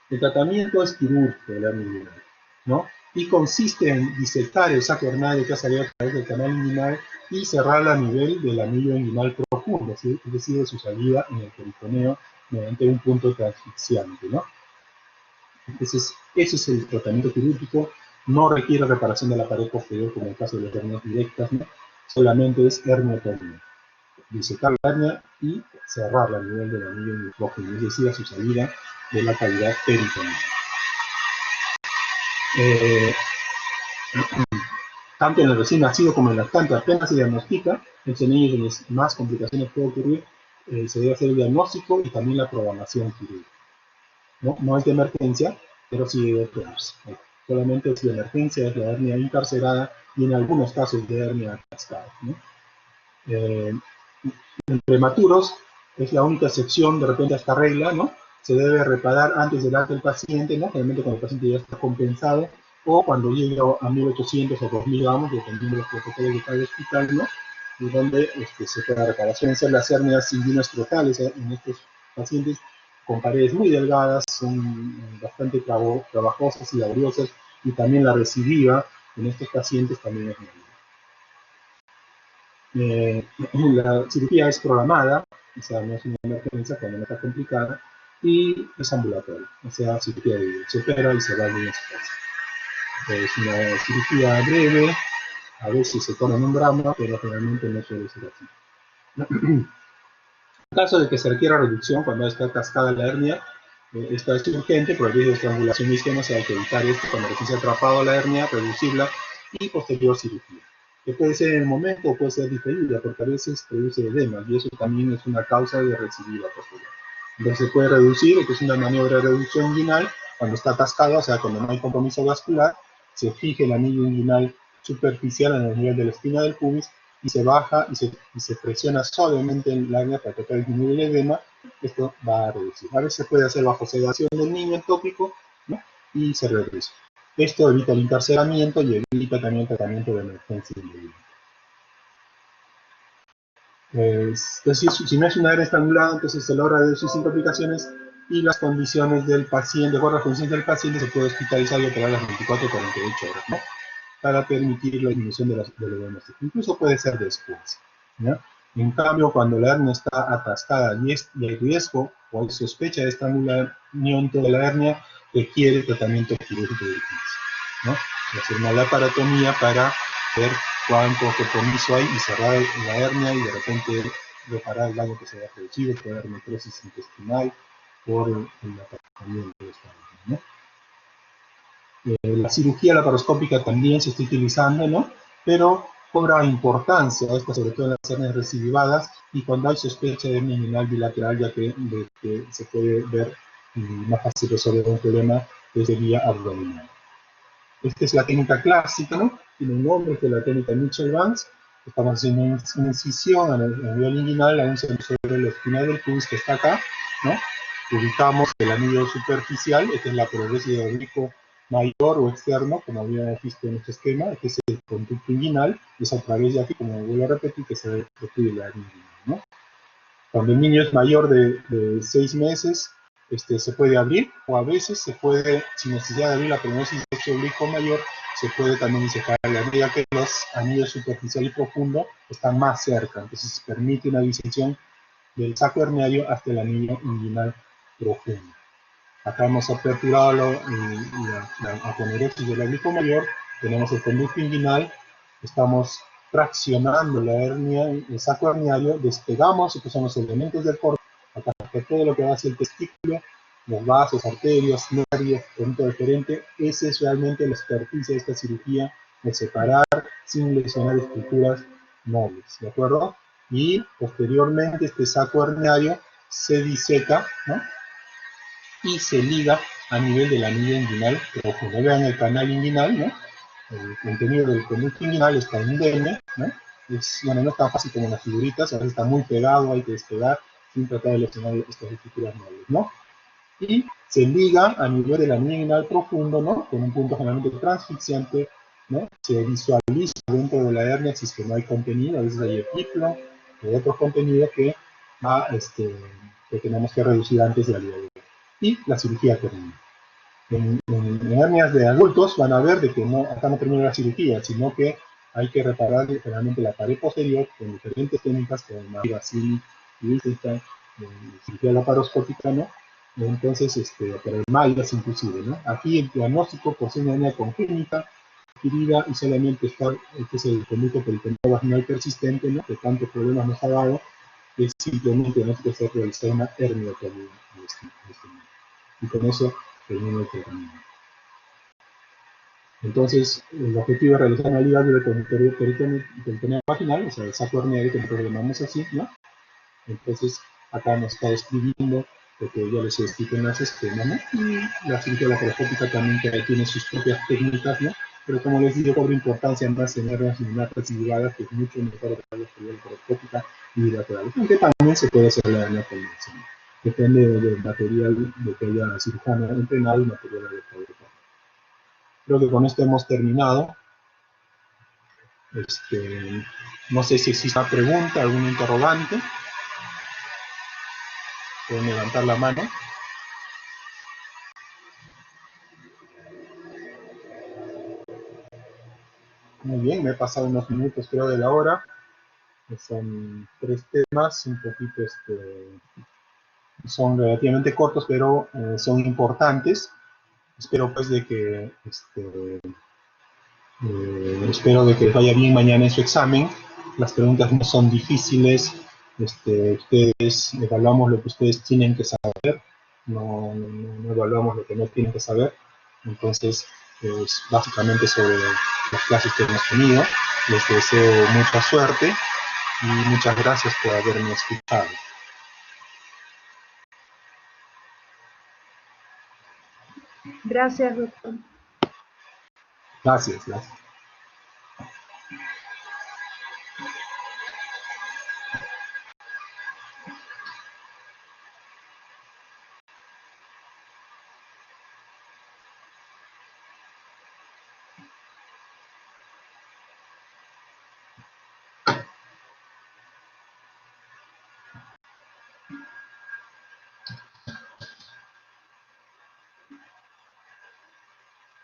El tratamiento es quirúrgico de la hernia inguinal, ¿no? Y consiste en disecar el saco hernario que ha salido a través del canal inguinal y cerrarla a nivel del anillo inguinal profundo, es decir, de su salida en el peritoneo mediante un punto transfixiante, ¿no? Entonces, ese es el tratamiento quirúrgico, no requiere reparación de la pared posterior como en el caso de las hernias directas, ¿no? Solamente es herniatomía. Disecar la hernia y cerrarla a nivel del anillo inguinal profundo, es decir, a su salida de la cavidad peritoneal. tanto en el recién nacido como en el lactante apenas se diagnostica, en estos niños donde más complicaciones puede ocurrir, se debe hacer el diagnóstico y también la programación quirúrgica. No es de emergencia, pero sí debe operarse. Solamente es de emergencia, es la hernia incarcerada y en algunos casos de hernia cascada, ¿no? En prematuros es la única excepción de repente a esta regla, ¿no? Se debe reparar antes del alta del paciente, ¿no? Generalmente cuando el paciente ya está compensado o cuando llegue a 1800 o 2000 gramos, dependiendo de los protocolos de cada hospital, ¿no? Y donde se puede reparar. Suelen ser las hernias inguinoestrocales en estos pacientes con paredes muy delgadas, son bastante trabajosas y laboriosas, y también la recidiva en estos pacientes también es muy la cirugía es programada, o sea, no es una emergencia cuando no está complicada, y es ambulatoria, o sea, cirugía de se opera y se va bien a su casa. Es una cirugía breve, a veces se toma en un drama, pero generalmente no suele ser así. En caso de que se requiera reducción cuando está cascada la hernia, esta es urgente por el riesgo de estrangulación isquema, se hay que evitar esto cuando recién se ha atrapado la hernia, reducirla y posterior cirugía. Que puede ser en el momento o puede ser diferida, porque a veces produce edema y eso también es una causa de recidiva posterior. Entonces se puede reducir, esto es una maniobra de reducción inguinal, cuando está atascado, o sea, cuando no hay compromiso vascular, se fija el anillo inguinal superficial en el nivel de la espina del pubis y se baja y se presiona suavemente en la hernia para tratar de disminuir el edema. Esto va a reducir. A veces se puede hacer bajo sedación del niño en tópico, ¿no? Y se reduce. Esto evita el encarcelamiento y evita también el tratamiento de emergencia inmediata. Es decir, si no es una hernia estrangulada, entonces se logra reducir sin complicaciones y las condiciones del paciente, de acuerdo a las condiciones del paciente, se puede hospitalizar y operar las 24 o 48 horas, ¿no? Para permitir la disminución de los edemas. Incluso puede ser después, ¿no? En cambio, cuando la hernia está atascada y hay riesgo o hay sospecha de estrangulamiento de la hernia, requiere tratamiento quirúrgico de urgencia, ¿no? Hacer una laparotomía para ver cuánto compromiso hay y cerrar la hernia y de repente reparar el daño que se haya producido por necrosis intestinal, por el atascamiento de esta hernia, ¿no? La cirugía laparoscópica también se está utilizando, ¿no? Pero cobra importancia esta, sobre todo en las hernias recidivadas y cuando hay sospecha de hernia inguinal bilateral, ya que se puede ver más fácil resolver un problema desde vía abdominal. Esta es la técnica clásica, ¿no? Tiene un nombre que es la técnica Mitchell-Vance. Estamos haciendo una incisión a nivel inguinal, aún sobre la espina del pubis que está acá, ¿no? Ubicamos el anillo superficial, esta es la progresión de oblicuo mayor o externo, como habíamos visto en este esquema. Este es el conducto inguinal, es a través de aquí, como vuelvo a repetir, que se refiere la hernia inguinal, ¿no? Cuando el niño es mayor de 6 meses, se puede abrir, o a veces se puede, sin necesidad de abrir la prognosis de oblicuo mayor, se puede también disecar la hernia, ya que los anillos superficial y profundo están más cerca, entonces permite una disección del saco herniario hasta el anillo inguinal profundo. Acá hemos aperturado la aponeurexis del oblicuo mayor, tenemos el conducto inguinal, estamos fraccionando la hernia, el saco herniario, despegamos, estos son los elementos del corte, acá está todo lo que va hacia el testículo, los vasos, arterias, nervios, punto referente. Ese es realmente la experticia de esta cirugía, de separar sin lesionar estructuras móviles, ¿de acuerdo? Y posteriormente este saco herniario se diseca, ¿no? Y se liga a nivel del anillo inguinal profundo. Vean el canal inguinal, ¿no? El contenido del conducto inguinal está indemne, ¿no? Bueno, no es tan fácil como en las figuritas, a veces está muy pegado, hay que despegar sin tratar de lesionar estas estructuras móviles, ¿no? Y se liga a nivel del anillo inguinal profundo, ¿no? Con un punto generalmente transfixiante, ¿no? Se visualiza dentro de la hernia si es que no hay contenido, a veces hay epíflo o otros contenidos que tenemos que reducir antes de la ligadura. Y la cirugía termina. En hernias de adultos van a ver de que acá no termina la cirugía, sino que hay que reparar generalmente la pared posterior con diferentes técnicas como Basili y esta cirugía laparoscópica, ¿no? Entonces, pero mallas inclusive, ¿no? Aquí el diagnóstico por ser una hernia congénita, adquirida y solamente está, este es el conducto peritoneal vaginal persistente, ¿no? Que tantos problemas nos ha dado, es simplemente no se puede realizar una hernioctomía en este momento. Y con eso termino el tratamiento. Entonces, el objetivo es realizar una ligadura con el peritoneal vaginal, o sea, el saco herniano que nosotros llamamos así, ¿no? Entonces, acá nos está describiendo lo que ya les expliqué en los esquemas, ¿no? Y la cirugía laparoscópica también que tiene sus propias técnicas, ¿no? Pero como les digo, cobra importancia más en hernias neonatas y ligadas, que es mucho mejor que la cirugía laparoscópica y bilateral. Aunque también se puede hacer la hernia convencional. Depende del material de que haya cirujano entrenado y material adecuado. Creo que con esto hemos terminado. No sé si existe una pregunta, algún interrogante. Pueden levantar la mano. Muy bien, me he pasado unos minutos creo de la hora. Son 3 temas, un poquito son relativamente cortos, pero son importantes. Espero pues de que espero de que vaya bien mañana en su examen. Las preguntas no son difíciles. Ustedes evaluamos lo que ustedes tienen que saber. No evaluamos lo que no tienen que saber. Entonces, es básicamente sobre las clases que hemos tenido. Les deseo mucha suerte y muchas gracias por haberme escuchado. Gracias, doctor. Gracias, gracias.